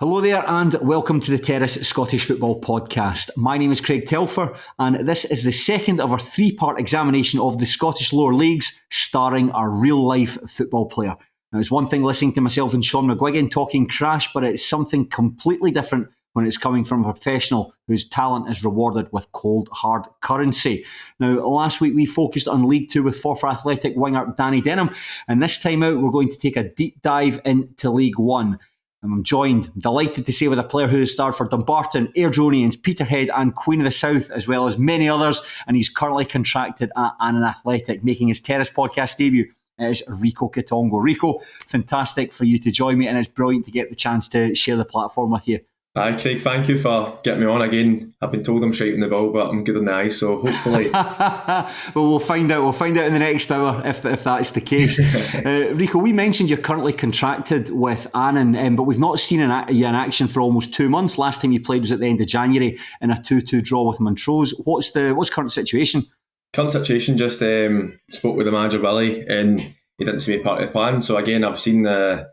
Hello there and welcome to the Terrace Scottish Football Podcast. My name is G Telfer and this is the second of our three-part examination of the Scottish lower leagues starring a real-life football player. Now, it's one thing listening to myself and Sean McGuigan talking crash, but it's something completely different when it's coming from a professional whose talent is rewarded with cold, hard currency. Now, last week we focused on League 2 with Forfar Athletic winger Danny Denham, and this time out we're going to take a deep dive into League 1. And I'm delighted to say, with a player who has starred for Dumbarton, Airdronians, Peterhead and Queen of the South, as well as many others, and he's currently contracted at Annan Athletic. Making his Terrace podcast debut is Rico Quitongo. Rico, fantastic for you to join me, and it's brilliant to get the chance to share the platform with you. Hi Craig, thank you for getting me on again. I've been told I'm shite on the ball, but I'm good on the eye, so hopefully... Well, we'll find out. We'll find out in the next hour if that's the case. Rico, we mentioned you're currently contracted with Annan, but we've not seen you in action for almost 2 months. Last time you played was at the end of January in a 2-2 draw with Montrose. What's current situation? Current situation, just spoke with the manager, Willie, and he didn't see me part of the plan. So again, I've seen the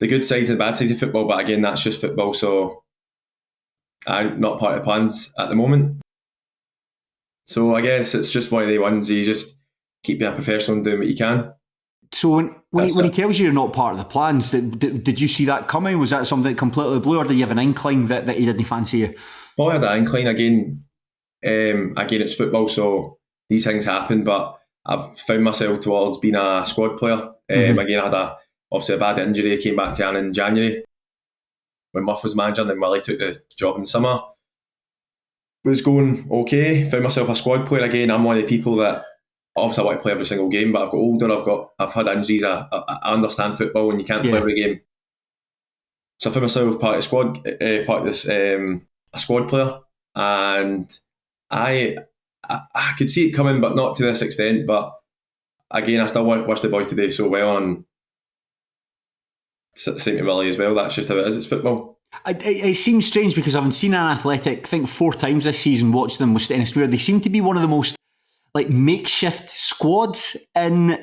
good sides and the bad sides of football, but again, that's just football, so I'm not part of the plans at the moment. So I guess it's just one of the ones you just keep being a professional and doing what you can. So when he tells you you're not part of the plans, did you see that coming? Was that something that completely blew, or did you have an inkling that he didn't fancy you? Probably had an inkling. Again, it's football, so these things happen, but I've found myself towards being a squad player. Again, I had obviously a bad injury. I came back to Annan in January when Muff was manager, and then Willie took the job in summer. It was going okay. Found myself a squad player again. I'm one of the people that obviously I want to play every single game, but I've got older, I've had injuries. I understand football and you can't play every game. So I found myself part of a squad player, and I could see it coming, but not to this extent. But again, I still wish the boys to do so well, and same to Willie as well. That's just how it is. It's football. It seems strange because I've seen Annan Athletic, I think 4 times this season, watched them with Stenhousemuir. They seem to be one of the most makeshift squads in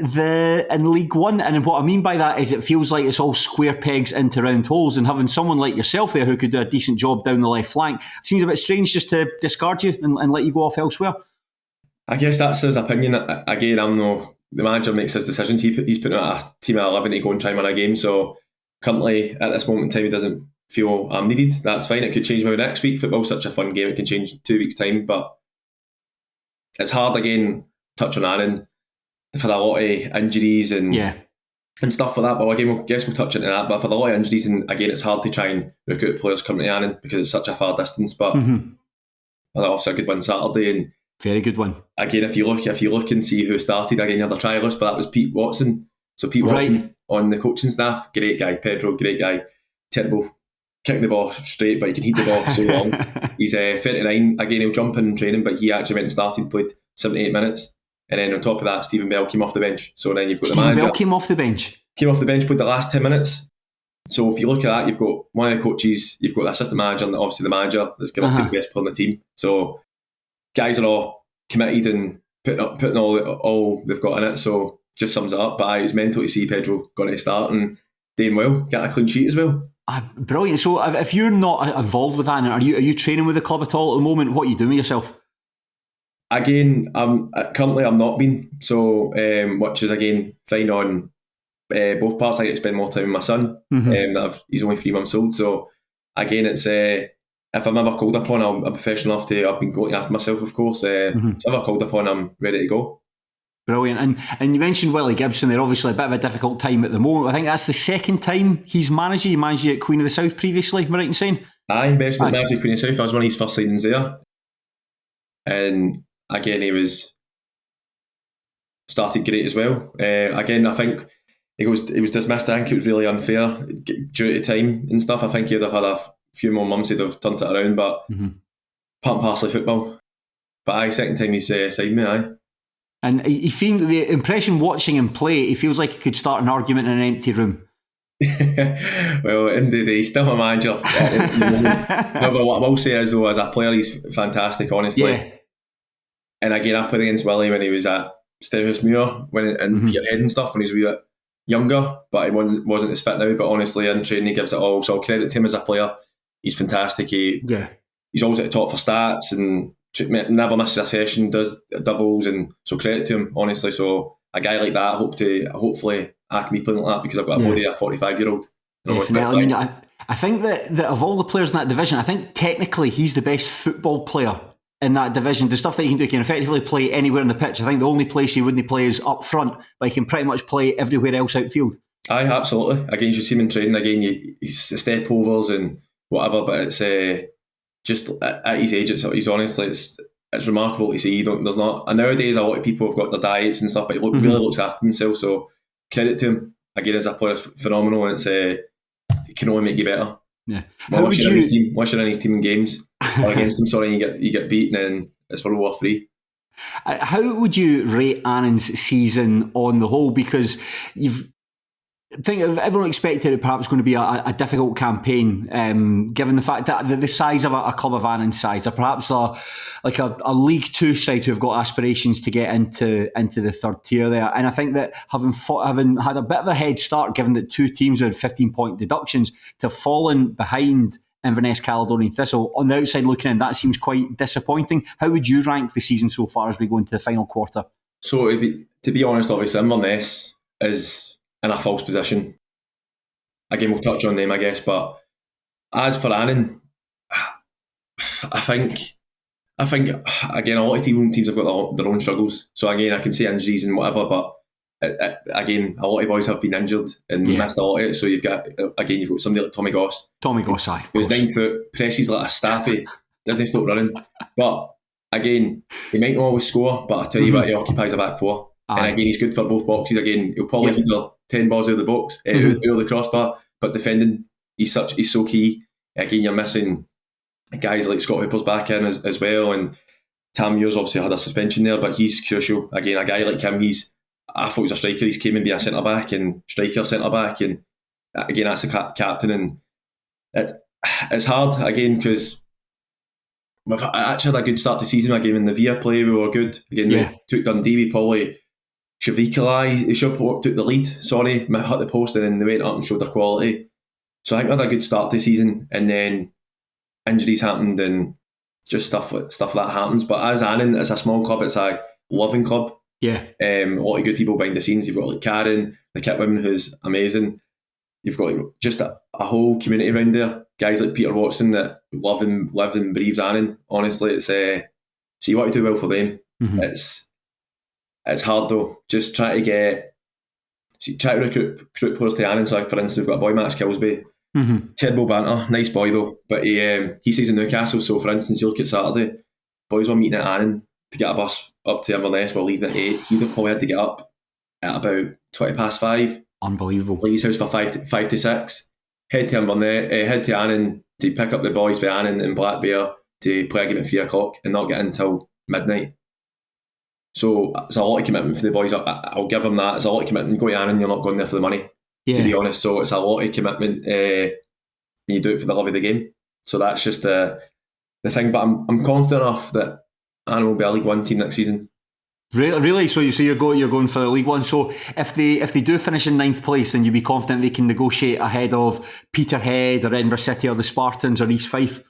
League 1. And what I mean by that is it feels like it's all square pegs into round holes, and having someone like yourself there who could do a decent job down the left flank seems a bit strange just to discard you and let you go off elsewhere. I guess that's his opinion. Again, I'm no... The manager makes his decisions. He's putting out a team of 11 to go and try and win a game. So currently, at this moment in time, he doesn't feel I'm needed. That's fine. It could change maybe next week. Football's such a fun game. It can change in 2 weeks' time. But it's hard, again, touch on Annan. They've had a lot of injuries and stuff like that. But again, I guess we'll touch into that. But for a lot of injuries, and again, it's hard to try and recruit players coming to Annan because it's such a far distance. But obviously a good win Saturday, and very good one. Again, if you look and see who started, again, you had a trialist, but that was Pete Watson. So Pete Watson's on the coaching staff. Great guy. Pedro, great guy. Terrible. Kicking the ball straight, but he can heat the ball so long. He's 39. Again, he'll jump in training, but he actually went and started, played 78 minutes. And then on top of that, Stephen Bell came off the bench. So then you've got the manager. Stephen Bell came off the bench? Came off the bench, played the last 10 minutes. So if you look at that, you've got one of the coaches, you've got the assistant manager, and obviously the manager that's going to take the best player on the team. So guys are all committed and putting all they've got in it, so just sums it up. But it's mental to see Pedro going to start and doing well, getting a clean sheet as well. Brilliant. So if you're not involved with that, are you training with the club at all at the moment? What are you doing with yourself? Again, currently I'm not been, so which is again fine on both parts. I get to spend more time with my son. He's only 3 months old, so again it's if I'm ever called upon, I'm professional enough to. I've been going after myself, of course. So if I'm ever called upon, I'm ready to go. Brilliant. And you mentioned Willie Gibson. They're obviously a bit of a difficult time at the moment. I think that's the second time he's managed you. He managed you at Queen of the South previously, am I right in saying? Aye, he managed Queen of the South. I was one of his first signings there. And again, he started great as well. Again, I think he was dismissed. I think it was really unfair due to time and stuff. I think he'd have had a few more months, he'd have turned it around, but part and parcel of football. But aye, second time he's signed me, aye. And he seemed, the impression watching him play, he feels like he could start an argument in an empty room. Well, in the day, he's still a manager. No, but what I will say is, though, as a player, he's fantastic, honestly. Yeah. And again, I played against Willie when he was at Stenhousemuir, and Peterhead and stuff, when he was a wee bit younger, but he wasn't as fit now. But honestly, in training, he gives it all. So I'll credit to him as a player. He's fantastic. He's always at the top for stats and never misses a session, does doubles, and so credit to him, honestly. So a guy like that, hopefully I can be playing like that, because I've got a body of a 45-year-old. Definitely. I mean, I think that of all the players in that division, I think technically he's the best football player in that division. The stuff that he can do, he can effectively play anywhere on the pitch. I think the only place he wouldn't play is up front, but he can pretty much play everywhere else outfield. Aye, absolutely. Again, you see him in training. Again, he's step overs and whatever, but it's just at his age, he's honestly, it's remarkable to see. Nowadays a lot of people have got their diets and stuff, but he really looks after himself. So credit to him. Again, as a player, it's phenomenal, and it can only make you better. Yeah. Once you're in his team in games or against him, you get beaten, and it's World War III. How would you rate Annan's season on the whole? Because everyone expected it perhaps going to be a difficult campaign, given the fact that the size of a club of Annan's size, or perhaps a League Two side who have got aspirations to get into the third tier there. And I think that having had a bit of a head start, given that two teams had 15-point deductions, to have fallen behind Inverness, Caledonian Thistle, on the outside looking in, that seems quite disappointing. How would you rank the season so far as we go into the final quarter? So to be honest, obviously Inverness is in a false position. Again, we'll touch on them, I guess. But as for Annan, I think again, a lot of teams have got their own struggles. So again, I can say injuries and whatever, but again, a lot of boys have been injured and missed a lot of it. So you've got somebody like Tommy Goss. Aye. Who's 9 foot, presses like a staffy, doesn't stop running. But again, he might not always score, but I tell you what, he occupies a back four. Aye. And again, he's good for both boxes. Again, he'll probably hit 10 balls out of the box, out of the crossbar. But defending, he's so key. Again, you're missing guys like Scott Hooper's back in as well, and Tam Muir's obviously had a suspension there, but he's crucial. Again, a guy like him, I thought he was a striker. He's came and been a centre back and striker centre back, and again, that's the captain. And it's hard again because we've actually had a good start to the season. Again, in the Via play, we were good. Again, we took Dundee. We probably should have took the lead. Sorry, hit the post, and then they went up and showed their quality. So I think we had a good start to the season, and then injuries happened and just stuff like that happens. But as Annan, it's a small club. It's a loving club. Yeah. A lot of good people behind the scenes. You've got like Karen, the kit women, who's amazing. You've got just a whole community around there. Guys like Peter Watson that lives and breathes Annan. Honestly, it's so you want to do well for them. Mm-hmm. It's hard though. Just try to recruit players to Annan. So, for instance, we've got a boy, Max Kilsby. Mm-hmm. Terrible banter, nice boy though. But he stays in Newcastle. So, for instance, you look at Saturday, boys were meeting at Annan to get a bus up to Inverness. We're leaving at 8. He'd have probably had to get up at about 5:20. Unbelievable. Leave his house for 5 to 6. Head to Inverness, head to Annan to pick up the boys for Annan and Black Bear to play a game at 3 o'clock and not get in until midnight. So it's a lot of commitment for the boys. I'll give them that. It's a lot of commitment. Go to Annan, you're not going there for the money, to be honest. So it's a lot of commitment, and you do it for the love of the game. So that's just the thing. But I'm confident enough that Annan will be a League One team next season. Really? So you're going for the League One. So if they do finish in 9th place, then you'd be confident they can negotiate ahead of Peterhead or Edinburgh City or the Spartans or East Fife?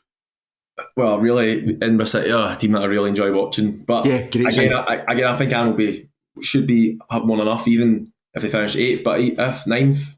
Well, really, Edinburgh City are a team that I really enjoy watching. But again, I think Annan should have won enough, even if they finish 8th. But if 9th,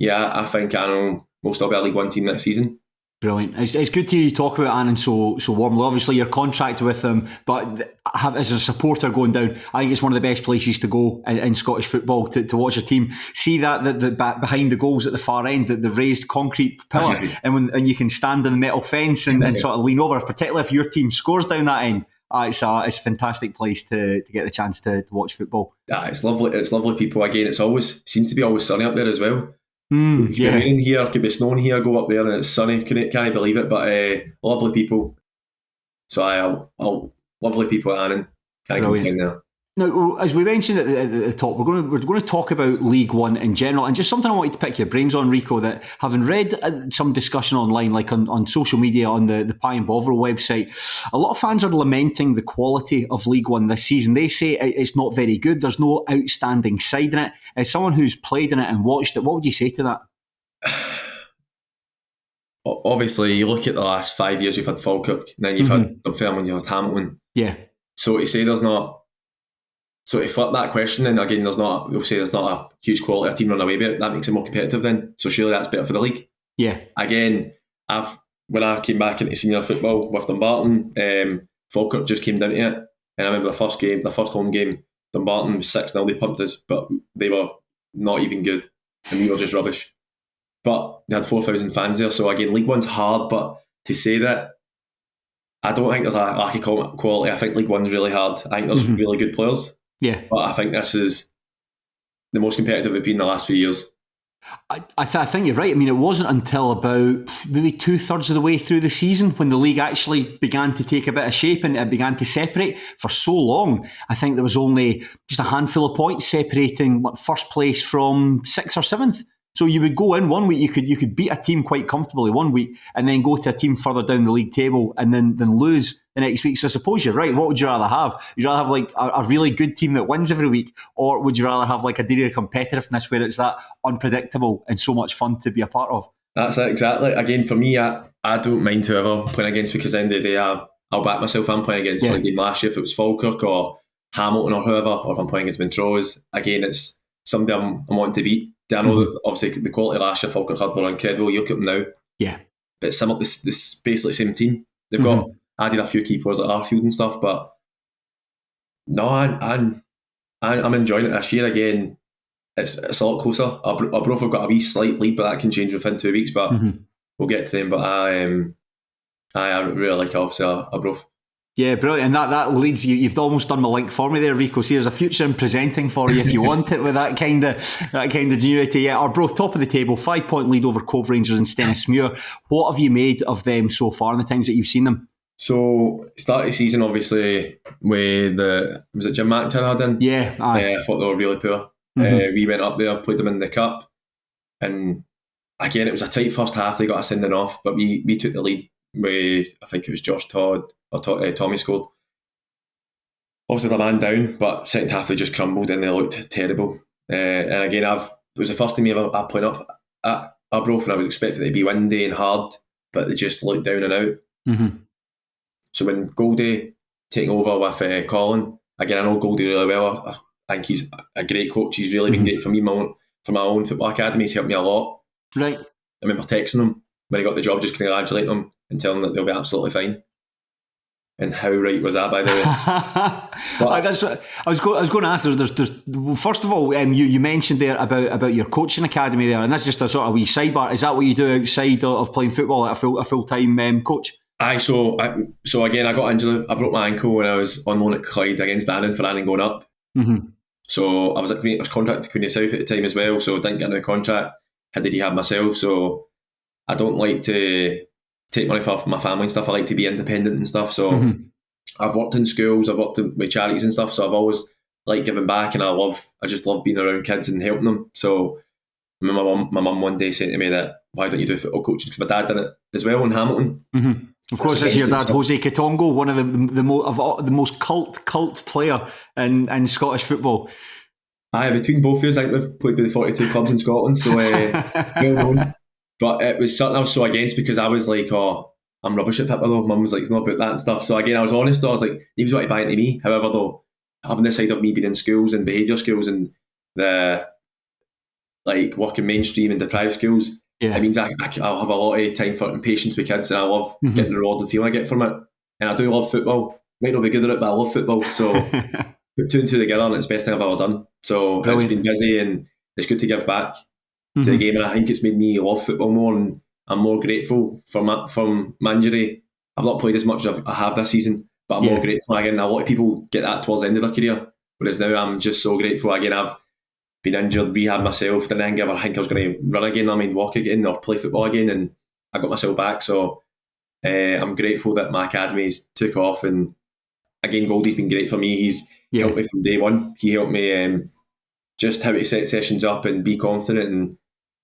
I think Annan will still be a League One team next season. Brilliant. It's good to talk about Annan so warmly. Obviously, you're contracted with them, but as a supporter going down, I think it's one of the best places to go in Scottish football to watch a team. See that the behind the goals at the far end, the raised concrete pillar, and you can stand on the metal fence and sort of lean over, particularly if your team scores down that end. It's a fantastic place to get the chance to watch football. It's lovely. It's lovely people. Again, it seems to be always sunny up there as well. Could be raining here, could be snowing here, go up there and it's sunny. Can't believe it, but lovely people. So lovely people at Annan. Can't complain there. Now, as we mentioned at the top, we're going to talk about League One in general, and just something I wanted to pick your brains on, Rico, that having read some discussion online, like on social media, on the Pie and Bovril website, a lot of fans are lamenting the quality of League One this season. They say it's not very good. There's no outstanding side in it. As someone who's played in it and watched it, what would you say to that? Obviously, you look at the last 5 years, you've had Falkirk, and then you've had Dunfermline, you've had Hamilton. Yeah. So to say there's not... So to flip that question, and again, there's not a huge quality of team running away with it, that makes it more competitive then. So surely that's better for the league. Yeah. Again, when I came back into senior football with Dumbarton, Falkirk just came down to it. And I remember the first home game, Dumbarton was 6-0, they pumped us, but they were not even good. And we were just rubbish. But they had 4,000 fans there. So again, League One's hard, but to say that, I don't think there's a lack of quality. I think League One's really hard. I think there's really good players. Yeah. But I think this is the most competitive it's been in the last few years. I think you're right. I mean, it wasn't until about maybe 2/3 of the way through the season when the league actually began to take a bit of shape and it began to separate. For so long, I think there was only just a handful of points separating first place from 6th or 7th. So you would go in one week, you could beat a team quite comfortably one week, and then go to a team further down the league table and then lose the next week. So I suppose you're right. What would you rather have? Would you rather have like a really good team that wins every week, or would you rather have like a degree of competitiveness where it's that unpredictable and so much fun to be a part of? That's it, exactly. Again, for me, I don't mind whoever I'm playing against, because at the end of the day, I'll back myself. I'm playing against like last year, if it was Falkirk or Hamilton or whoever, or if I'm playing against Montrose, again, it's somebody I'm wanting to beat. I know that obviously the quality last year Falkirk had were incredible. You look at them now. Yeah. But it's basically the same team. They've got added a few key players like Arfield and stuff, but no, I'm enjoying it this year. Again, it's a lot closer. Arbroath have got a wee slight lead, but that can change within 2 weeks, but we'll get to them. But I really like obviously Arbroath. Yeah, brilliant. And that leads you. You've almost done my link for me there, Rico. See, there's a future in presenting for you if you want it with that kind of genuity. Yeah, Arbroath top of the table, 5-point lead over Cove Rangers and Stenhousemuir. What have you made of them so far in the times that you've seen them? So start of the season, obviously, with was it Jim McIntyre had in? Yeah, aye. I thought they were really poor. We went up there, played them in the cup, and again it was a tight first half. They got a sending off, but we took the lead with, I think it was Josh Todd or Tommy scored. Obviously, the man down, but second half they just crumbled and they looked terrible. And again, it was the first time I played up at Arbroath, and I was expecting it to be windy and hard, but they just looked down and out. So when Goldie taking over with Colin, again, I know Goldie really well. I think he's a great coach. He's really been great for me. For my own football academy, he's helped me a lot. Right. I remember texting him when he got the job, just congratulating him and telling him that they'll be absolutely fine. And how right was that, by the way? That's what I was going to ask. There's first of all, you mentioned there about your coaching academy there, and that's just a sort of wee sidebar. Is that what you do outside of playing football, like a full time coach? Aye. So again, I got injured. I broke my ankle when I was on loan at Clyde against Annan for Annan going up. So I was contracted to Queen of South at the time as well. So I didn't get a new contract. Had to rehab myself. So I don't like to take money off my family and stuff. I like to be independent and stuff. So I've worked in schools, I've worked with charities and stuff. So I've always liked giving back, and I just love being around kids and helping them. So my mum one day saying to me that, why don't you do football coaching? Because my dad did it as well in Hamilton. Of course, it's your dad, Jose Quitongo, one of the most cult player in Scottish football. Aye, between both of us, I think we've played with the 42 clubs in Scotland, so well known. But it was something I was so against, because I was like, oh, I'm rubbish at football though. Mum was like, it's not about that and stuff. So again, I was honest. I was like, he was what to buy into me. However, though, having this side of me being in schools and behaviour schools and the like working mainstream and deprived schools, it means I'll have a lot of time for and patience with kids, and I love getting the reward and feeling I get from it. And I do love football. Might not be good at it, but I love football. So put two and two together, and it's the best thing I've ever done. So It's been busy, and it's good to give back to the game, and I think it's made me love football more, and I'm more grateful from my injury. I've not played as much as I have this season, but I'm more grateful. Again, a lot of people get that towards the end of their career, whereas now I'm just so grateful. Again, I've been injured, rehab myself, didn't ever think I was going to run again, walk again or play football again, and I got myself back. So I'm grateful that my academies took off, and again, Goldie's been great for me. He's helped me from day one. He helped me just how to set sessions up and be confident. And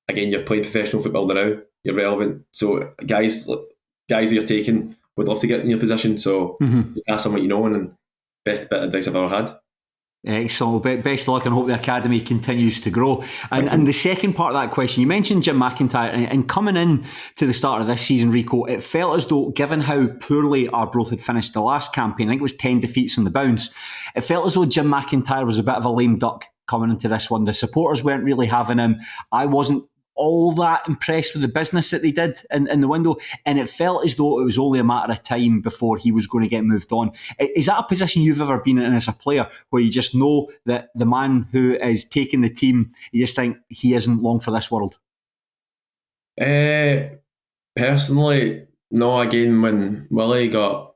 again, you're playing professional football now. You're relevant. So guys that you're taking would love to get in your position. So pass on what you know, and best bit of advice I've ever had. Excellent. Best luck, and hope the academy continues to grow. And the second part of that question, you mentioned Jim McIntyre, and coming in to the start of this season, Rico, it felt as though, given how poorly Arbroath had finished the last campaign, I think it was 10 defeats on the bounce, it felt as though Jim McIntyre was a bit of a lame duck coming into this one. The supporters weren't really having him. I wasn't all that impressed with the business that they did in the window, and it felt as though it was only a matter of time before he was going to get moved on. Is that a position you've ever been in as a player, where you just know that the man who is taking the team, you just think he isn't long for this world? Personally, no. Again, when Willie got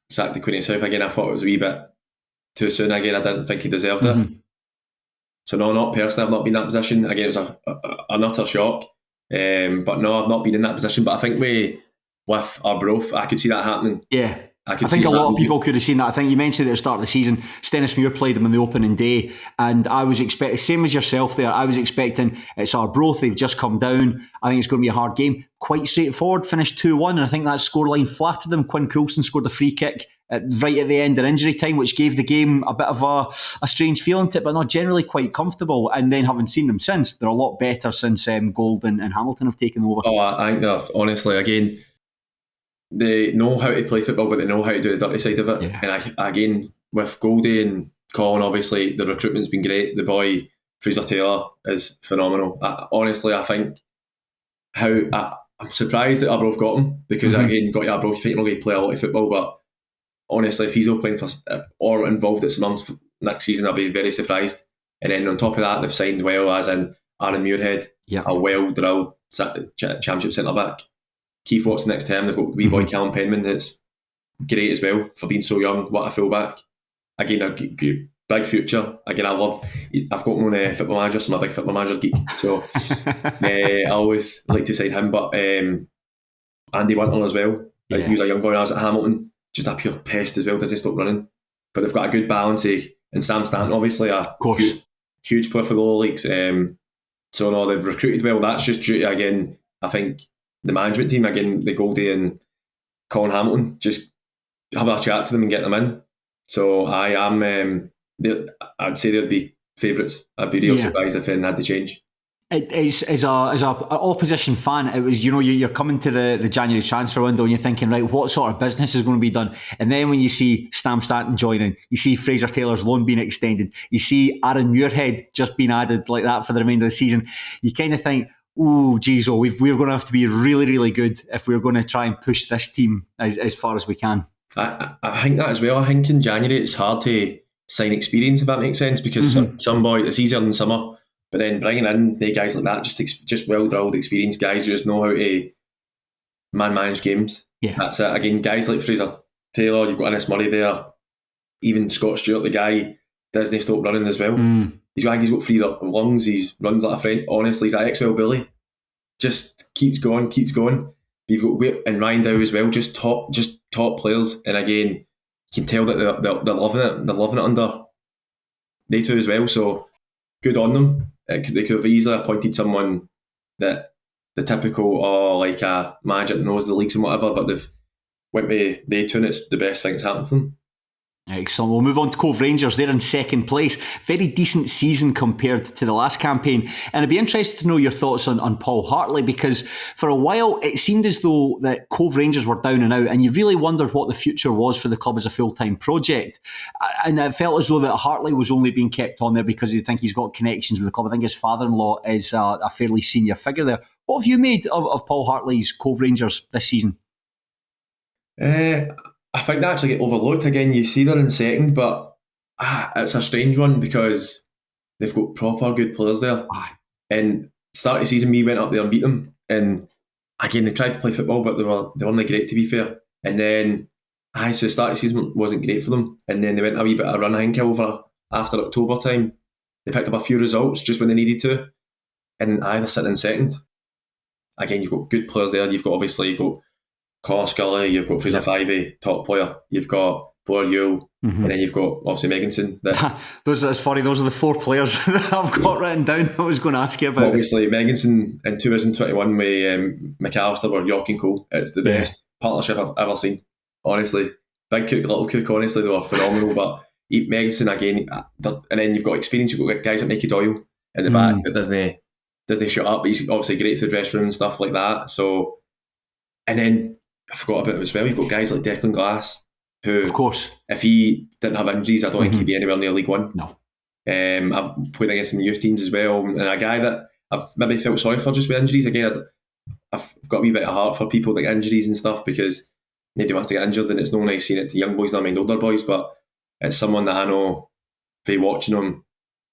sacked to Queen of South again, I thought it was a wee bit too soon. Again, I didn't think he deserved it. So no, not personally, I've not been in that position. Again, it was an utter shock. But no, I've not been in that position. But I think with Arbroath, I could see that happening. Yeah. I think a lot of people could have seen that. I think you mentioned at the start of the season, Stenhousemuir played them on the opening day, and I was expecting, same as yourself there, I was expecting it's Arbroath, they've just come down, I think it's going to be a hard game. Quite straightforward, finished 2-1, and I think that scoreline flattered them. Quinn Coulson scored a free kick right at the end of injury time, which gave the game a bit of a strange feeling to it, but not generally quite comfortable. And then having seen them since, they're a lot better since Gold and Hamilton have taken over. Oh, I think they're, honestly, again, they know how to play football, but they know how to do the dirty side of it. Yeah. And again, with Goldie and Colin, obviously, the recruitment's been great. The boy, Fraser Taylor, is phenomenal. Honestly, I think I'm surprised that Arbroath got him, because again, got to Arbroath, you think you're not going to play a lot of football, but honestly, if he's not playing for or involved at St Mirren's next season, I'll be very surprised. And then on top of that, they've signed well, as in Aaron Muirhead, a well-drilled championship centre-back. Keith Watts next term, they've got wee boy Callum Penman, that's great as well for being so young. What a fullback. Again, a big future. Again, I've got my own football manager, so I'm a big football manager geek. So I always like to sign him. But Andy Winter as well. He was a young boy when I was at Hamilton. Just a pure pest as well, doesn't stop running. But they've got a good balance. And Sam Stanton, obviously, a huge player for the lower leagues. So no, they've recruited well. That's just due to, again, I think, the management team, again, the Goldie and Colin Hamilton, just have a chat to them and get them in. So I'd say they'd be favourites. I'd be real surprised if anything had to change. As a opposition fan, it was, you're coming to the January transfer window and you're thinking, right, what sort of business is going to be done? And then when you see Sam Stanton joining, you see Fraser Taylor's loan being extended, you see Aaron Muirhead just being added like that for the remainder of the season, you kind of think, oh, geez, we're going to have to be really, really good if we're going to try and push this team as far as we can. I think that as well. I think in January it's hard to sign experience, if that makes sense, because some boy, it's easier in summer, but then bringing in the guys like that, just well-drilled, experienced guys who just know how to manage games. Yeah. That's it. Again, guys like Fraser Taylor, you've got Innes Murray there, even Scott Stewart, the guy, doesn't stop running as well. He's got free lungs, he runs like a friend. Honestly, he's an ex-well Billy. Just keeps going. You've got Witt and Ryan Dow as well, just top players. And again, you can tell that they're loving it. They're loving it under they two as well. So good on them. They could have easily appointed someone that the typical, like a manager that knows the leagues and whatever, but they've went with they two, and it's the best thing that's happened for them. Excellent. We'll move on to Cove Rangers. They're in second place. Very decent season compared to the last campaign. And I'd be interested to know your thoughts on Paul Hartley, because for a while it seemed as though that Cove Rangers were down and out, and you really wondered what the future was for the club as a full-time project. And it felt as though that Hartley was only being kept on there because you think he's got connections with the club. I think his father-in-law is a fairly senior figure there. What have you made of Paul Hartley's Cove Rangers this season? I think they actually get overlooked. Again, you see they're in second, but it's a strange one because they've got proper good players there. And start of the season, we went up there and beat them. And again, they tried to play football, but they weren't great, to be fair. And then, so the start of the season wasn't great for them. And then they went a wee bit of a run, I think, over after October time. They picked up a few results just when they needed to. And they're sitting in second. Again, you've got good players there. You've got Connor Scully, you've got Fraser Fivey, top player, you've got Blair Yule, and then you've got obviously Megginson. That's funny, those are the 4 players that I've got written down. I was going to ask you about. Obviously, Megginson in 2021 with McAllister were York and Cole. It's the best partnership I've ever seen, honestly. Big Cook, Little Cook, honestly, they were phenomenal. But Megginson again, and then you've got experience, you've got guys like Mickey Doyle in the back that doesn't shut up, but he's obviously great for the dressing room and stuff like that. So, and then I forgot about it as well, you've got guys like Declan Glass, who, of course, if he didn't have injuries, I don't think he'd be anywhere near League One. No. I've played against some youth teams as well, and a guy that I've maybe felt sorry for just with injuries. Again, I've got a wee bit of heart for people that get injuries and stuff, because nobody wants to get injured, and it's no nice seeing it to young boys, not mind older boys, but it's someone that I know, by watching him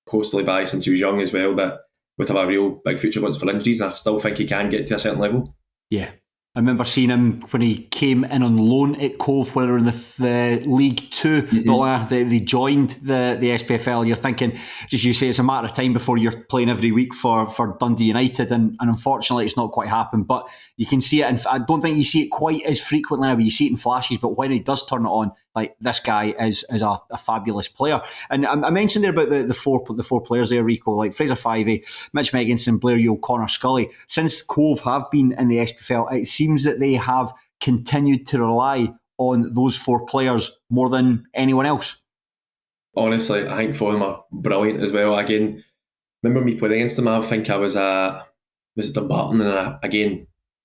closely by since he was young as well, that would have a real big future once for injuries, and I still think he can get to a certain level. Yeah. I remember seeing him when he came in on loan at Cove, when they were in the League 2. They joined the SPFL. You're thinking, just you say, it's a matter of time before you're playing every week for Dundee United, and unfortunately it's not quite happened. But you can see it, and I don't think you see it quite as frequently now, but you see it in flashes. But when he does turn it on, like, this guy is a fabulous player. And I mentioned there about the four players there, Rico, like Fraser Fivey, Mitch Megginson, Blair Yule, Connor Scully. Since Cove have been in the SPFL, it seems that they have continued to rely on those 4 players more than anyone else. Honestly, I think 4 of them are brilliant as well. Again, remember me playing against them, I think I was at Dumbarton, and I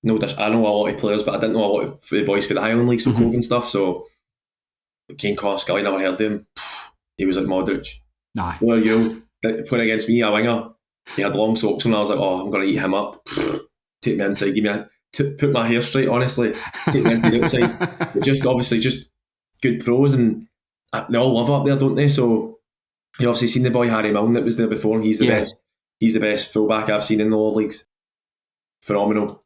know a lot of players, but I didn't know a lot of the boys for the Highland League, so Cove and stuff, so Connor Scully, never heard of him. He was like Modric. Nah. Blair Yule, playing against me, a winger, he had long socks on, I was like, I'm going to eat him up. Take me inside, put my hair straight, honestly. Take me inside, outside. But just obviously just good pros, and they all love up there, don't they? So you obviously seen the boy Harry Milne that was there before. He's the best. He's the best fullback I've seen in the lower leagues. Phenomenal.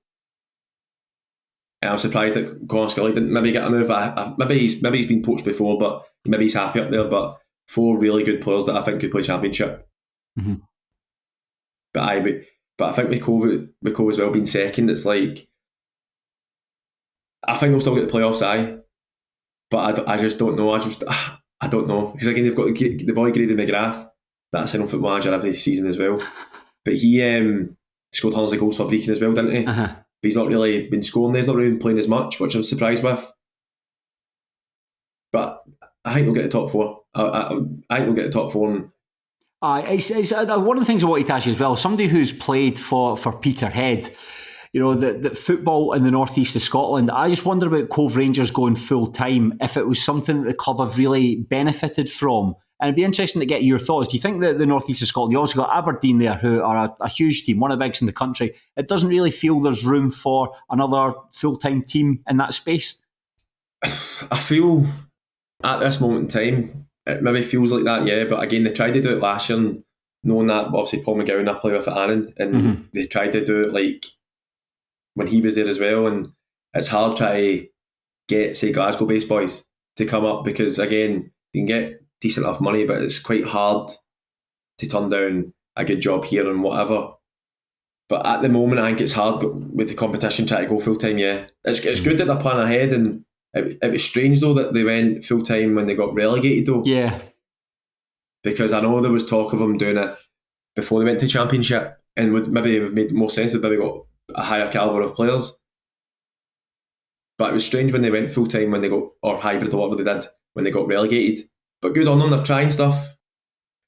And I'm surprised that Connor Scully didn't maybe get a move. Maybe he's been poached before, but maybe he's happy up there. But 4 really good players that I think could play Championship. But I think with Cove as well being second, it's like, I think they'll still get the playoffs, but I just don't know. I don't know, because again they've got the boy Grady McGrath that's in on Football Manager every season as well. But he scored hundreds of goals for Brecon as well, didn't he? But he's not really been scoring. He's not really been playing as much, which I'm surprised with. But I think they'll get the top 4. I think they'll get the top 4. And it's one of the things I wanted to ask you as well. Somebody who's played for Peterhead, you know, the football in the northeast of Scotland. I just wonder about Cove Rangers going full time, if it was something that the club have really benefited from. And it'd be interesting to get your thoughts. Do you think that the northeast of Scotland, you also got Aberdeen there, who are a huge team, one of the biggest in the country. It doesn't really feel there's room for another full-time team in that space? I feel at this moment in time, it maybe feels like that, yeah. But again, they tried to do it last year, and knowing that obviously Paul McGowan, I play with at Annan, and they tried to do it like when he was there as well. And it's hard trying to get, say, Glasgow-based boys to come up, because again, you can get decent enough money, but it's quite hard to turn down a good job here and whatever. But at the moment, I think it's hard with the competition trying to go full time. Yeah, it's good that they're planning ahead, and it was strange though that they went full time when they got relegated though. Yeah, because I know there was talk of them doing it before they went to Championship, and would maybe have made more sense if they got a higher calibre of players. But it was strange when they went full time when they got, or hybrid or whatever they did, when they got relegated. But good on them, they're trying stuff.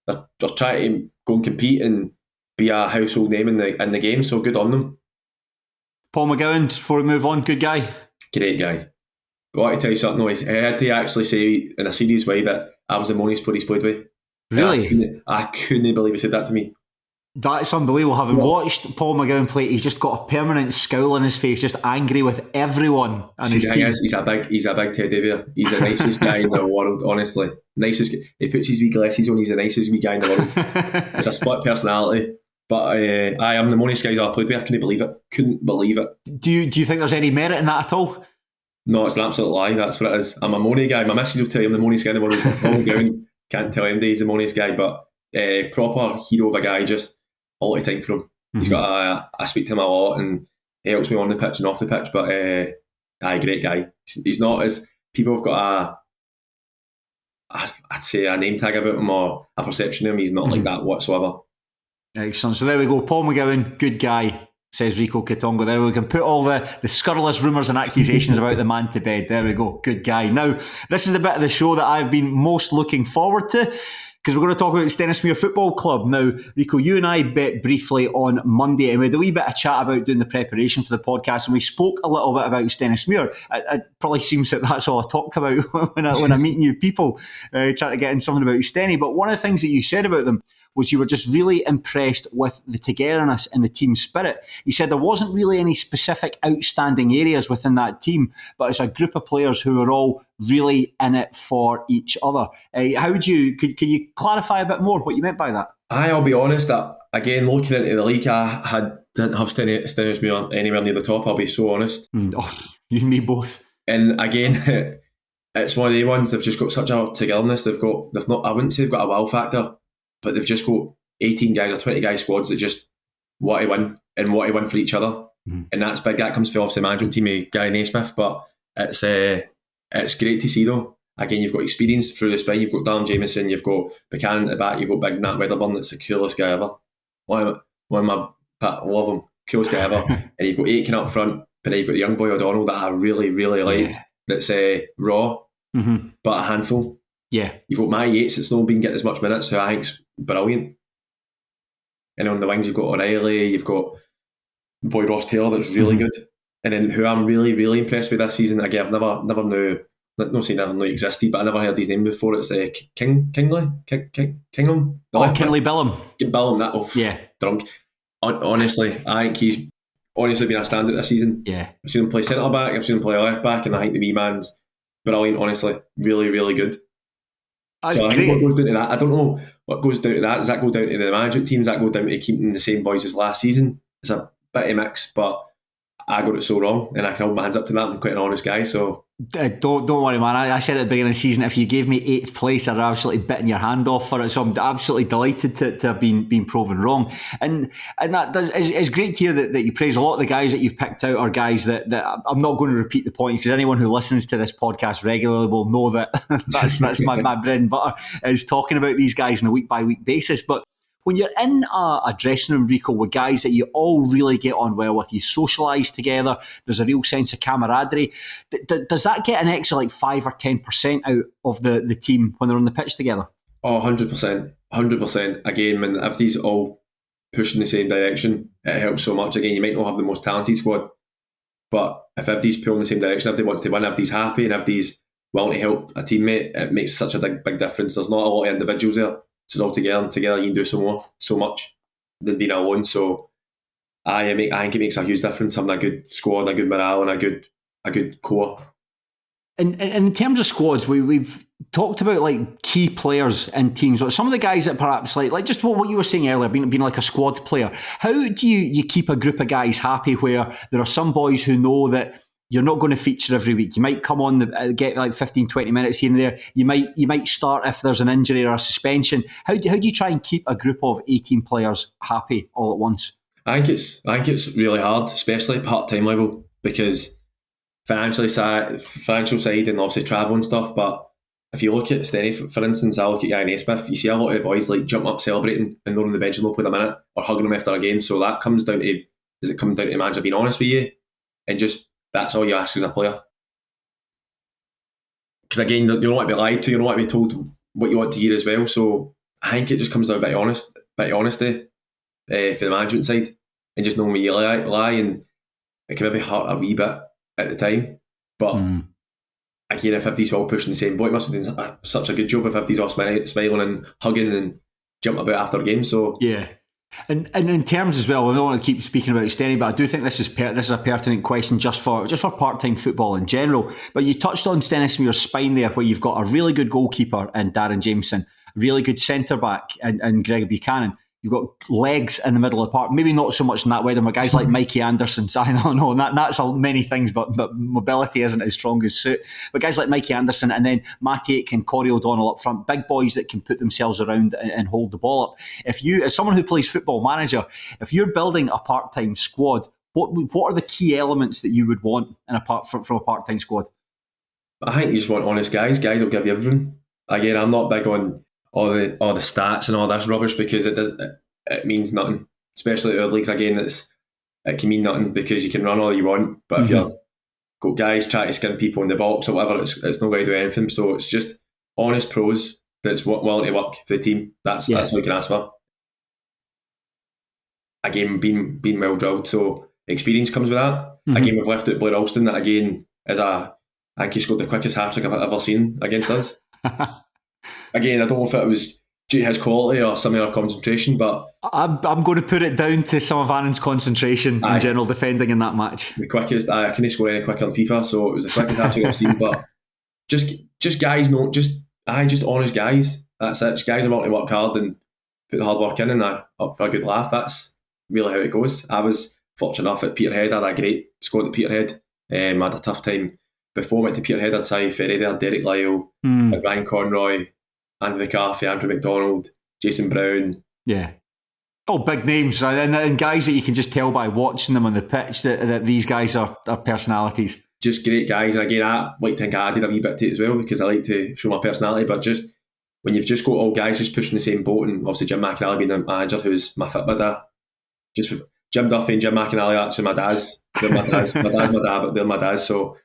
They're trying to go and compete and be a household name in the game, so good on them. Paul McGowan, before we move on, good guy? Great guy. But I want to tell you something, he had to actually say in a serious way that I was the moneyest player he's played with. Really? I couldn't believe he said that to me. That's unbelievable. Having watched Paul McGowan play, he's just got a permanent scowl on his face, just angry with everyone. And he's a big teddy bear. He's the nicest guy in the world, honestly. Nicest. He puts his wee glasses on. He's the nicest wee guy in the world. It's a split personality. But I am the moneyest guy I played with. I couldn't believe it. Do you think there's any merit in that at all? No, it's an absolute lie. That's what it is. I'm a money guy. My missus will tell you I'm the moneyest guy in the world. Paul McGowan can't tell him that he's the moneyest guy, but proper hero of a guy. Just a lot of time for him. He's got I speak to him a lot, and he helps me on the pitch and off the pitch. But great guy. He's not as people have got I'd say a name tag about him or a perception of him. He's not like that whatsoever. Excellent. So there we go. Paul McGowan, good guy, says Rico Quitongo. There we can put all the scurrilous rumours and accusations about the man to bed. There we go. Good guy. Now, this is the bit of the show that I've been most looking forward to, because we're going to talk about Stenhousemuir Football Club. Now, Rico, you and I met briefly on Monday, and we had a wee bit of chat about doing the preparation for the podcast, and we spoke a little bit about Stenhousemuir. It probably seems that that's all I talked about when I meet new people, trying to get in something about Stenny. But one of the things that you said about them was you were just really impressed with the togetherness and the team spirit. You said there wasn't really any specific outstanding areas within that team, but it's a group of players who are all really in it for each other. How would you, could you clarify a bit more what you meant by that? I'll be honest, that again, looking into the league, I didn't have Stenhousemuir anywhere near the top, I'll be so honest. Oh, you and me both. And again, it's one of the ones, they've just got such a togetherness. I wouldn't say they've got a wow factor, but they've just got 18 guys or 20 guy squads that just want to win and want to win for each other. And that's big. That comes from obviously the management team of Gary Naismith, but it's great to see though. Again, you've got experience through the spine. You've got Darren Jameson, you've got Buchanan at the back, you've got big Nat Wedderburn, that's the coolest guy ever. One of my, love him, coolest guy ever. And you've got Aitken up front, but then you've got the young boy O'Donnell that I really, really like. Yeah. That's raw, but a handful. Yeah. You've got Matty Yates that's not been getting as much minutes, who I think's brilliant. And on the wings, you've got O'Reilly, you've got the boy Ross Taylor that's really good. And then who I'm really, really impressed with this season, again, I've never knew, not saying never knew existed, but I never heard his name before. It's Kingham? Kinley Billam. Billam, that off. Yeah. Drunk. Honestly, I think he's honestly been a standout this season. Yeah. I've seen him play centre back, I've seen him play left back, and I think the wee man's brilliant, honestly. Really, really good. That's so I think what goes down to that, I don't know what goes down to that. Does that go down to the management team? Does that go down to keeping the same boys as last season? It's a bit of mix, but I got it so wrong, and I can hold my hands up to that. I'm quite an honest guy, so don't worry, man. I said at the beginning of the season, if you gave me 8th place, I'd absolutely bitten your hand off for it. So I'm absolutely delighted to have been proven wrong. And that it's great to hear that you praise a lot of the guys that you've picked out are guys that I'm not going to repeat the points, because anyone who listens to this podcast regularly will know that that's my bread and butter, is talking about these guys on a week by week basis. But when you're in a dressing room, Rico, with guys that you all really get on well with, you socialise together, there's a real sense of camaraderie, does that get an extra like 5 or 10% out of the team when they're on the pitch together? Oh, 100%. 100%. Again, when everybody's all pushing the same direction, it helps so much. Again, you might not have the most talented squad, but if everybody's pulling the same direction, everybody wants to win, everybody's happy, and everybody's willing to help a teammate, it makes such a big difference. There's not a lot of individuals there. So it's all together you can do so much than being alone. So I think it makes a huge difference having a good squad, a good morale, and a good core. And in terms of squads, we've talked about like key players in teams. But some of the guys that perhaps like just what you were saying earlier, being like a squad player. How do you keep a group of guys happy where there are some boys who know that you're not going to feature every week? You might come on, get like 15, 20 minutes here and there. You might start if there's an injury or a suspension. How do you try and keep a group of 18 players happy all at once? I think it's really hard, especially at part-time level, because financial side and obviously travel and stuff. But if you look at Stenny, for instance, I look at Gary Naismith, you see a lot of the boys like jump up celebrating and they're on the bench and they'll play a minute, or hugging them after a game. So that comes down to, the manager being honest with you, and just that's all you ask as a player. Because again, you don't want to be lied to, you don't want to be told what you want to hear as well. So I think it just comes down to a bit of honesty for the management side, and just knowing when you lie, and it can maybe hurt a wee bit at the time. But again, if everybody's all pushing the same boat, it must have done such a good job if everybody's all smiling and hugging and jumping about after games. So yeah. And in terms as well, I don't want to keep speaking about Stenny, but I do think this is a pertinent question just for part-time football in general. But you touched on Stenhousemuir's spine there, where you've got a really good goalkeeper in Darren Jameson, really good centre-back in Greg Buchanan. You've got legs in the middle of the park. Maybe not so much in that way, but guys like Mikey Anderson. So I don't know, that's many things, but mobility isn't his strongest suit. But guys like Mikey Anderson, and then Matty Aitken and Corey O'Donnell up front, big boys that can put themselves around and hold the ball up. If you, as someone who plays Football Manager, if you're building a part-time squad, What are the key elements that you would want from a part-time squad? I think you just want honest guys. Guys will give you everything. Again, I'm not big on all the stats and all this rubbish, because it means nothing. Especially at our leagues, again, it can mean nothing because you can run all you want, but if you've got guys trying to skin people in the box or whatever, it's not going to do anything. So it's just honest pros that's willing to work for the team. That's all you can ask for. Again, being well drilled, so experience comes with that. Again, we've left out Blair Alston, that again is I think he scored the quickest hat-trick I've ever seen against us. Again, I don't know if it was due to his quality or some of our concentration, but I'm going to put it down to some of Annan's concentration in general defending in that match. The quickest, I couldn't score any quicker on FIFA, so it was the quickest hat-trick I've seen. But just guys, just honest guys. That's it. Just guys are willing to work hard and put the hard work in, and up for a good laugh. That's really how it goes. I was fortunate enough at Peterhead. I had a great squad at Peterhead. I had a tough time before I went to Peterhead. I had Cy Ferry there, Derek Lyle, Ryan Conroy, Andy McCarthy, Andrew McDonald, Jason Brown. Yeah. Oh, big names, and guys that you can just tell by watching them on the pitch that these guys are personalities. Just great guys. And again, I like to think I added a wee bit to it as well, because I like to show my personality. But just when you've just got all guys just pushing the same boat, and obviously Jim McAnally being the manager, who's my Fitbit, just Jim Duffy and Jim McAnally, actually my dads. They're my dads. My dad's my dad, but they're my dads. So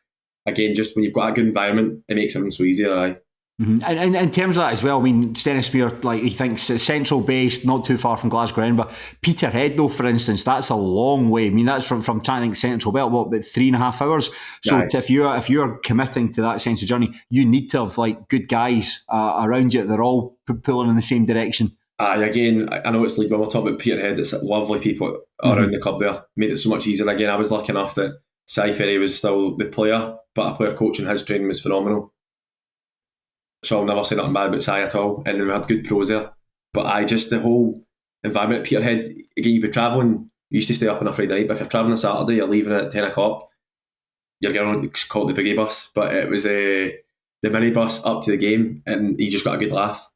again, just when you've got a good environment, it makes everything so easier. And in terms of that as well, I mean, Stenhousemuir, like, he thinks it's central based, not too far from Glasgow End, but Peterhead, though, for instance, that's a long way. I mean, that's from trying to think central belt, about 3.5 hours. So if you're committing to that sense of journey, you need to have like good guys around you. They're all pulling in the same direction. Again, I know it's League One, we're talking about Peterhead. It's lovely people around the club there. Made it so much easier. Again, I was lucky enough that Cy Ferry was still the player, but a player coach, and his training was phenomenal. So I'll never say nothing bad about Cy at all. And then we had good pros there. But just the whole environment at Peterhead, again, you'd be travelling, you used to stay up on a Friday night, but if you're travelling on Saturday, you're leaving at 10 o'clock, you're getting on, it's called the biggie bus, but it was the minibus up to the game, and you just got a good laugh,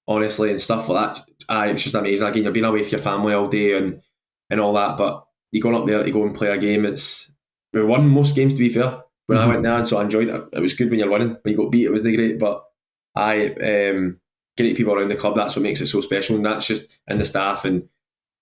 honestly, and stuff like that. It was just amazing. Again, you're being away with your family all day and all that, but you're going up there to go and play a game. We won most games, to be fair, when I went there, and so I enjoyed it. It was good when you're winning. When you got beat, it wasn't great, but great people around the club, that's what makes it so special, and that's just in the staff and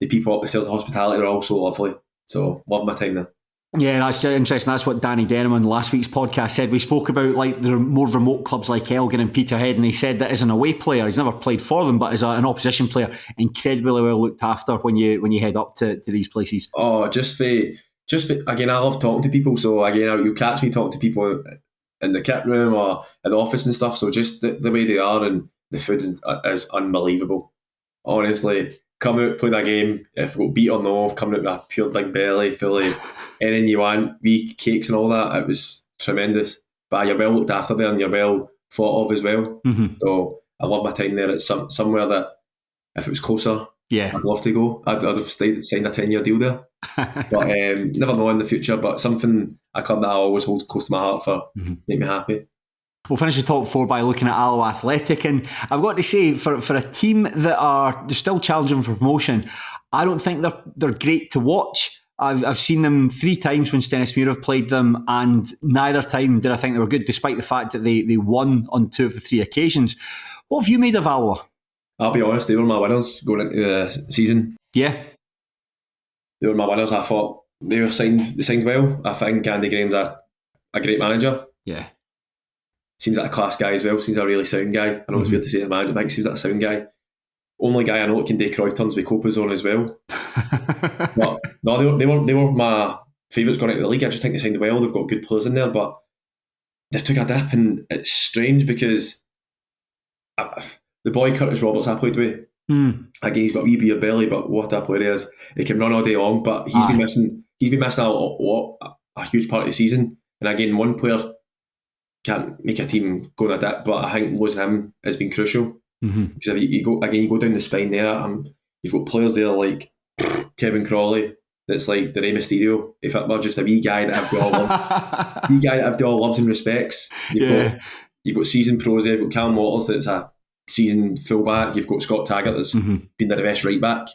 the people up the stairs of hospitality are all so lovely. So love my time there. Yeah, that's interesting. That's what Danny Denham on last week's podcast said. We spoke about like the more remote clubs like Elgin and Peterhead, and he said that as an away player, he's never played for them, but as an opposition player, incredibly well looked after when you head up to these places. Oh, just again, I love talking to people. So again, you catch me talking to people in the kit room or at the office and stuff. So just the way they are, and the food is unbelievable. Honestly, come out, play that game. If we got beat or no, coming out with a pure big belly, full of anything you want, wee cakes and all that. It was tremendous. But you're well looked after there, and you're well thought of as well. So I love my time there. It's somewhere that if it was closer, I'd love to go. I'd have signed a 10-year deal there. But never know in the future. But a club that I always hold close to my heart for, make me happy. We'll finish the top four by looking at Alloa Athletic, and I've got to say, for a team that are still challenging for promotion, I don't think they're great to watch. I've seen them 3 times when Stenhousemuir have played them, and neither time did I think they were good, despite the fact that they won on 2 of the 3 occasions. What have you made of Alloa? I'll be honest, they were my winners going into the season. Yeah. They were my winners. I thought they signed well. I think Andy Graham's a great manager. Yeah. Seems like a class guy as well. Seems a really sound guy. I know it's weird to say a manager, but he seems like a sound guy. Only guy I know that can do Cruyff turns with Copas on as well. But no, they were my favourites going into the league. I just think they signed well. They've got good players in there, but they've took a dip, and it's strange because the boy Curtis Roberts I played with, again, he's got a wee beer belly, but what a player he is. He can run all day long, but he's been missing a huge part of the season. And again, one player can't make a team go in a dip, but I think losing him has been crucial. Because if you go down the spine there, you've got players there like Kevin Crawley, that's like the Rey Mysterio. If it were just a wee guy that everybody all loves and respects. You've got seasoned pros there. You've got Callum Waters, that's a seasoned fullback. You've got Scott Taggart, that's been the best right back.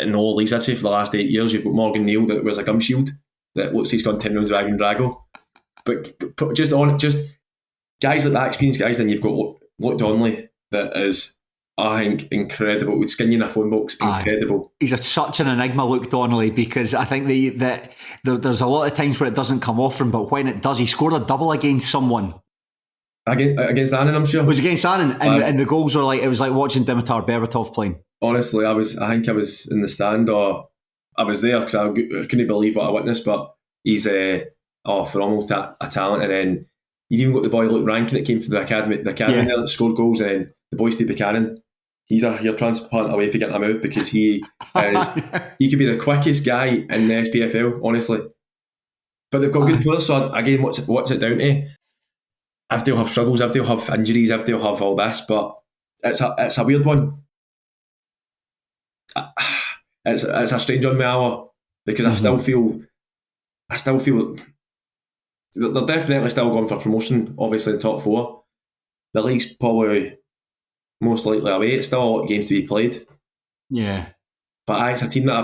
in the lower leagues, I'd say for the last 8 years, you've got Morgan Neal that wears a gum shield that looks like he's gone 10 rounds with Ivan Drago. But just guys like that, experienced guys, then you've got Luke Donnelly that is, I think, incredible. Would skin you in a phone box, incredible. He's such an enigma, Luke Donnelly, because I think that there's a lot of times where it doesn't come off for him, but when it does, he scored a double against someone. Against Annan, I'm sure. It was against Annan, and the goals were like, it was like watching Dimitar Berbatov playing. Honestly, I think I was in the stand, or I was there because I couldn't believe what I witnessed. But he's phenomenal talent. And then you've even got the boy Luke Rankin that came from the academy there that scored goals, and then the boy Steve Buchanan. He's a hair transplant away for getting a move, because he could be the quickest guy in the SPFL, honestly. But they've got good players. So again, what's it down to? If they'll have struggles, if they'll have injuries, if they'll have all this, but it's a weird one. It's a strange one with Alloa, because I still feel they're definitely still going for promotion. Obviously, in top four, the league's probably most likely away. It's still a lot of games to be played. Yeah, but it's a team that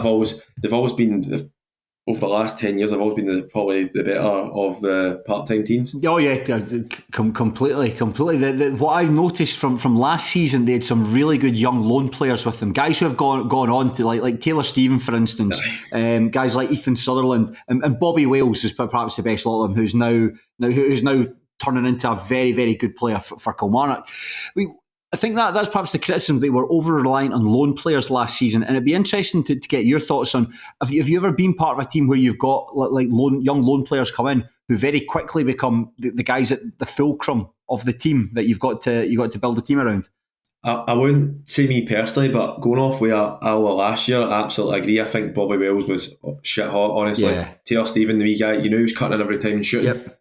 they've always been. Over the last 10 years, I've always been probably the better of the part-time teams. Oh yeah, completely. What I've noticed from last season, they had some really good young loan players with them. Guys who have gone on to like Taylor Stephen, for instance. Guys like Ethan Sutherland and Bobby Wales is perhaps the best lot of them, who's now turning into a very, very good player for Kilmarnock. I think that's perhaps the criticism. They were over-reliant on loan players last season, and it'd be interesting to get your thoughts on, have you ever been part of a team where you've got like young loan players come in who very quickly become the guys at the fulcrum of the team that you've got to build a team around? I wouldn't say me personally, but going off with Alloa last year, I absolutely agree. I think Bobby Wales was shit hot, honestly. Yeah. Taylor Stephen, the wee guy, he was cutting in every time and shooting. Yep.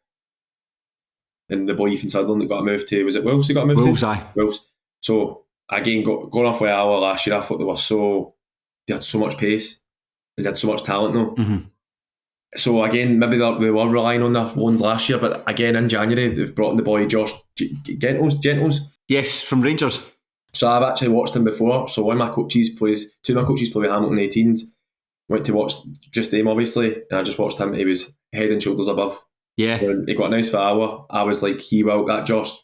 And the boy Ethan Sutherland that got a move to, was it Wolves who got a move to? Wolves, aye. Wolves. So again, going off with Alloa last year, I thought they had so much pace, and they had so much talent though. Mm-hmm. So again, maybe they were relying on their loans last year, but again in January they've brought in the boy Josh Gentles. Yes, from Rangers. So I've actually watched him before. So two of my coaches play with Hamilton 18s. Went to watch just them, obviously, and I just watched him. He was head and shoulders above. Yeah, and he got announced for Alloa. I was like, that Josh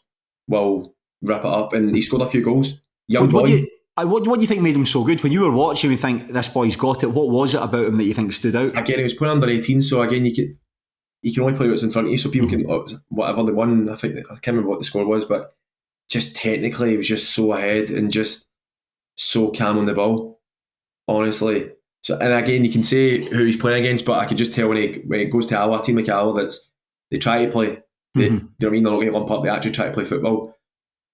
will rip it up, and he scored a few goals. Young boy. What do you think made him so good? When you were watching, you think this boy's got it. What was it about him that you think stood out? Again, he was playing under 18, so again, you can only play what's in front of you. So people can whatever they won. I can't remember what the score was, but just technically, he was just so ahead and just so calm on the ball. Honestly, so and again, you can say who he's playing against, but I can just tell when he goes to Alloa, a team like Alloa, they try to play. You know what I mean? They're not going to lump up. They actually try to play football.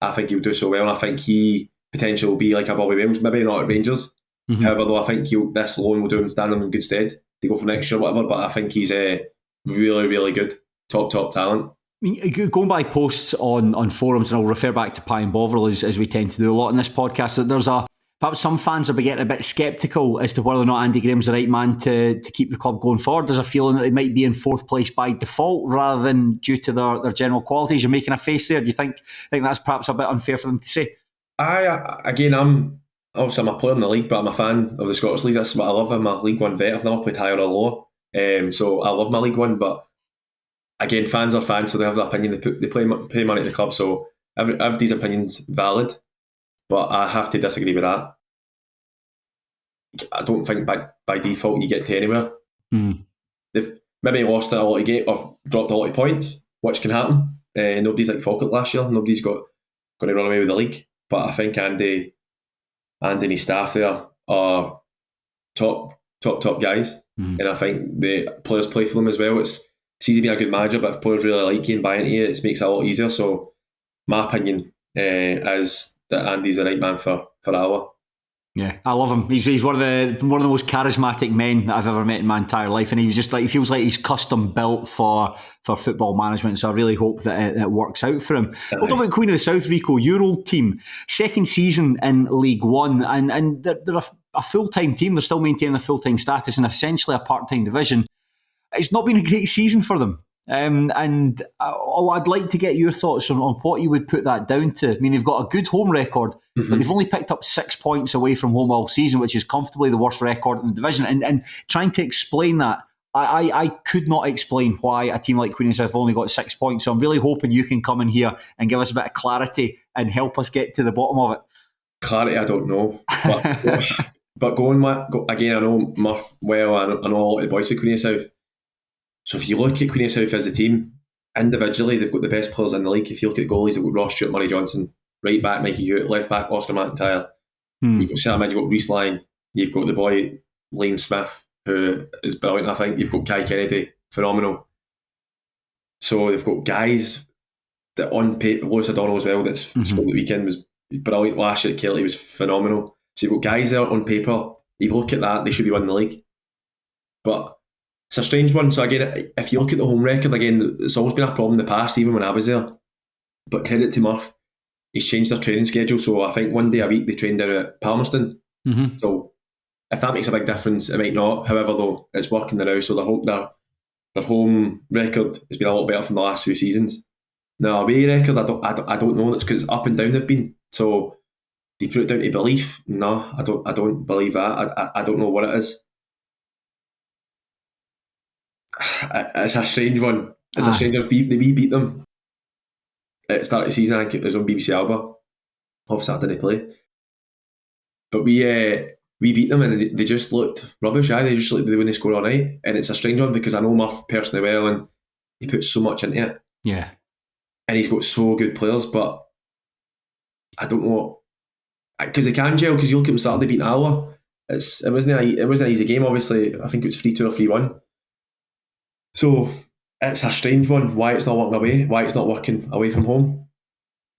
I think he'll do so well, and I think he potentially will be like a Bobby Wales, maybe not at Rangers. However, though, I think this loan will stand him in good stead to go for next year or whatever, but I think he's a really, really good top talent. I mean, going by posts on forums, and I'll refer back to Pie and Bovril as we tend to do a lot in this podcast, there's perhaps some fans are getting a bit sceptical as to whether or not Andy Graham's the right man to keep the club going forward. There's a feeling that they might be in fourth place by default rather than due to their general qualities. You're making a face there. Do you think that's perhaps a bit unfair for them to say? I'm obviously I'm a player in the league, but I'm a fan of the Scottish League. That's what I love. I'm a League One vet. I've never played higher or low, so I love my League One. But again, fans are fans, so they have their opinion. They pay money at the club, so everybody's opinion's valid. But I have to disagree with that. I don't think by default you get to anywhere. They've maybe lost a lot of games or dropped a lot of points, which can happen. Nobody's like Falkirk last year. Nobody's going to run away with the league. But I think Andy and his staff there are top guys. And I think the players play for them as well. It's easy being a good manager, but if players really like you and buy into you, it makes it a lot easier. So my opinion is that Andy's the right man for Alloa. Yeah, I love him. He's one of the most charismatic men that I've ever met in my entire life, and he feels like he's custom built for football management. So I really hope that it works out for him. What about Queen of the South, Rico? Your old team, second season in League One, and they're a full-time team. They're still maintaining a full-time status and essentially a part-time division. It's not been a great season for them. And I'd like to get your thoughts on what you would put that down to. I mean, they've got a good home record, but they've only picked up 6 points away from home all season, which is comfortably the worst record in the division. And trying to explain that, I could not explain why a team like Queen of South only got 6 points. So I'm really hoping you can come in here and give us a bit of clarity and help us get to the bottom of it. Clarity, I don't know. But going again, I know Murph well, I know a lot of the boys for Queen of South. So if you look at Queen of South as a team, individually, they've got the best players in the league. If you look at goalies, they've got Ross Stewart, Murray Johnson, right back, Mikey Hewitt, left back, Oscar McIntyre. You've got Sam, you've got Reece Lang, you've got the boy, Liam Smith, who is brilliant, I think. You've got Kai Kennedy, phenomenal. So they've got guys that on paper, Lewis O'Donnell as well, that's scored the weekend, was brilliant. Last year at Kelty was phenomenal. So you've got guys there on paper, you look at that, they should be winning the league. But it's a strange one. So again, if you look at the home record, again, it's always been a problem in the past, even when I was there. But credit to Murph, he's changed their training schedule. So I think one day a week they train down at Palmerston. So if that makes a big difference, it might not. However, though, it's working there now. So their home record has been a lot better from the last few seasons. Now, away record, I don't know. It's because up and down they've been. So they put it down to belief. No, I don't believe that. I don't know what it is. It's a strange one. It's a strange one. We beat them at the start of the season. I think it was on BBC Alba. Obviously, I didn't play. But we beat them and they just looked rubbish. They just looked when they score all night. And it's a strange one because I know Murph personally well and he puts so much into it. Yeah. And he's got so good players, but I don't know. Because they can gel, because you look at them Saturday beating Alloa. It wasn't an easy game, obviously. I think it was 3-2 or 3-1. So it's a strange one. Why it's not working away? Why it's not working away from home?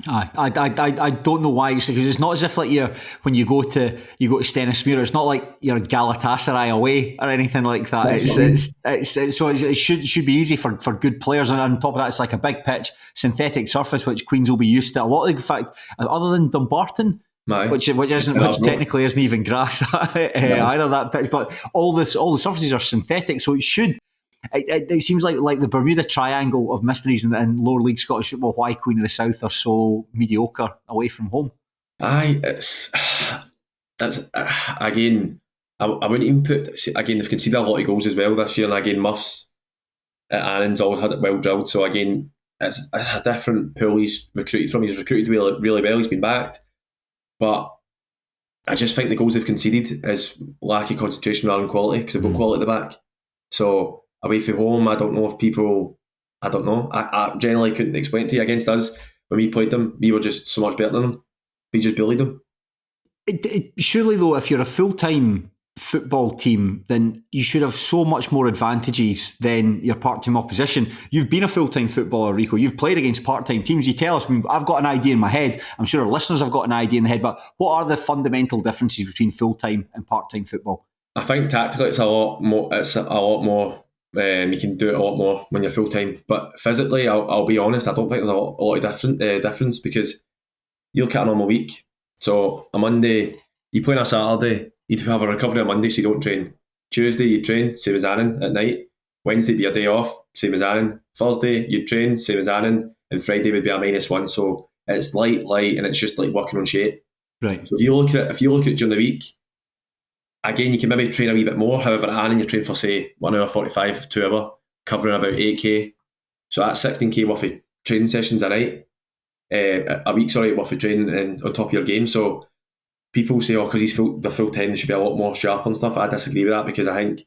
I don't know why, because it's not as if like when you go to Stenhousemuir, it's not like you're Galatasaray away or anything like that. It should be easy for good players, and on top of that, it's like a big pitch, synthetic surface, which Queens will be used to. A lot of the fact, other than Dumbarton, which technically isn't even grass either that pitch, but all the surfaces are synthetic, so it should. It seems like the Bermuda Triangle of mysteries in lower league Scottish football. Why Queen of the South are so mediocre away from home? That's again. I wouldn't even put. Again, they've conceded a lot of goals as well this year, and again, Muffs at Annan's always had it well drilled. So again, it's a different pool he's recruited from. He's recruited really well. He's been backed, but I just think the goals they've conceded is lack of concentration rather than quality, because they've got quality at the back. So away from home, I don't know if people. I don't know. I generally couldn't explain it to you. Against us, when we played them, we were just so much better than them. We just bullied them. Surely, though, if you're a full-time football team, then you should have so much more advantages than your part-time opposition. You've been a full-time footballer, Rico. You've played against part-time teams. You tell us. I mean, I've got an idea in my head. I'm sure our listeners have got an idea in their head. But what are the fundamental differences between full-time and part-time football? I think tactically, it's a lot more. You can do it a lot more when you're full-time. But physically, I'll be honest, I don't think there's a lot of difference, because you look at a normal week. So a Monday, you play on a Saturday, you'd have a recovery on Monday, so you don't train. Tuesday, you train, same as Annan, at night. Wednesday would be a day off, same as Annan. Thursday, you'd train, same as Annan. And Friday would be a -1. So it's light, and it's just like working on shape. Right. So if you look at it during the week, again, you can maybe train a wee bit more. However, at Annan, you train for, say, 1 hour 45, 2 hour, covering about 8k. So that's 16k worth of training sessions a night. A week, worth of training on top of your game. So people say, because they're full-time, they should be a lot more sharp and stuff. I disagree with that, because I think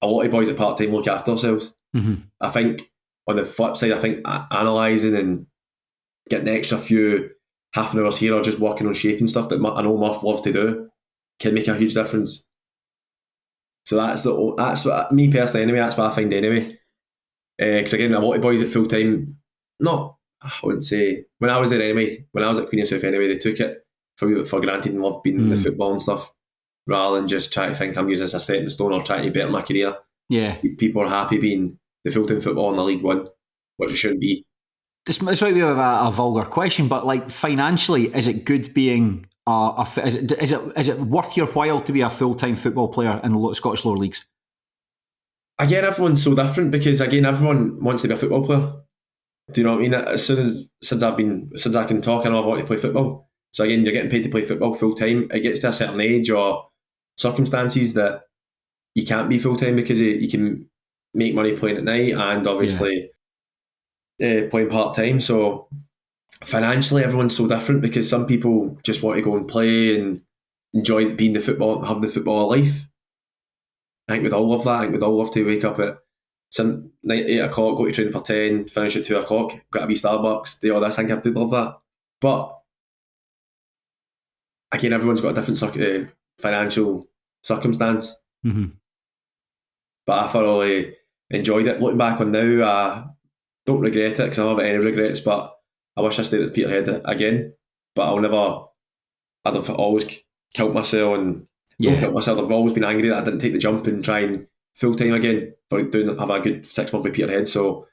a lot of boys at part-time look after themselves. I think on the flip side, I think analysing and getting the extra few half an hours here, or just working on shape and stuff that I know Murph loves to do, can make a huge difference. So that's what, me personally anyway, that's what I find anyway. Because again, a lot of boys at full-time, I wouldn't say, when I was there anyway, when I was at Queen of South anyway, they took it for granted and loved being in the football and stuff, rather than just try to think I'm using this as a stepping stone or trying to better my career. Yeah. People are happy being the full-time football in the League One, which it shouldn't be. This might be a vulgar question, but like financially, is it good being is it worth your while to be a full-time football player in the Scottish lower leagues? again, everyone's so different because again, everyone wants to be a football player. Do you know what I mean? Since I can talk, I know I want to play football. So again, you're getting paid to play football full time. It gets to a certain age or circumstances that you can't be full time because you can make money playing at night and obviously playing part time. So financially, everyone's so different because some people just want to go and play and enjoy being the football, having the football life. I think we'd all love that. I think we'd all love to wake up at 8 o'clock, go to train for 10, finish at 2 o'clock, got to be Starbucks, do all this. I think I'd love that. But again, everyone's got a different financial circumstance. Mm-hmm. But I thoroughly enjoyed it. Looking back on now, I don't regret it because I don't have any regrets, but I wish I stayed at Peterhead again. But I'd have always killed myself and not killed myself. I've always been angry that I didn't take the jump and try and full time again for have a good 6 months with Peterhead. So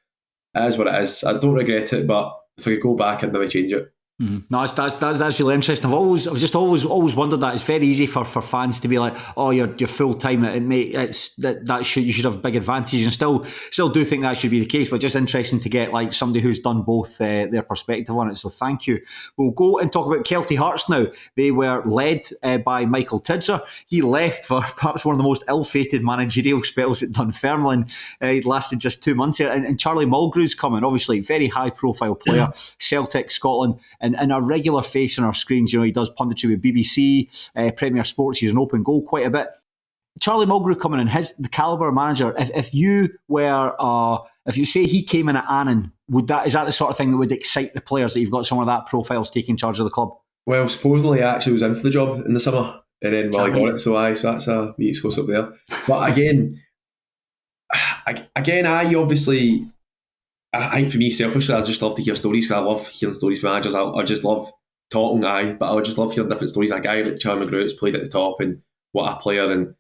it is what it is. I don't regret it, but if I could go back, I'd maybe change it. Mm-hmm. No, that's really interesting. I've just always wondered that. It's very easy for fans to be like, oh, you're full time. You should have big advantages, and still do think that should be the case. But just interesting to get like somebody who's done both their perspective on it. So thank you. We'll go and talk about Kelty Hearts now. They were led by Michael Tidser. He left for perhaps one of the most ill-fated managerial spells at Dunfermline. It lasted just 2 months here, and Charlie Mulgrew's coming. Obviously, very high-profile player, Celtic, Scotland. And a regular face on our screens. He does punditry with BBC, Premier Sports. He's an open goal quite a bit. Charlie Mulgrew coming in, the calibre of manager. If you say he came in at Annan, is that the sort of thing that would excite the players, that you've got someone of that profile's taking charge of the club? Well, supposedly he actually was in for the job in the summer, and then I got it. So that's a wee exclusive there. But again, I think for me, selfishly, I just love to hear stories because I love hearing stories from managers. I just love talking, but I just love hearing different stories. A guy like Charlie Mulgrew has played at the top and what a player and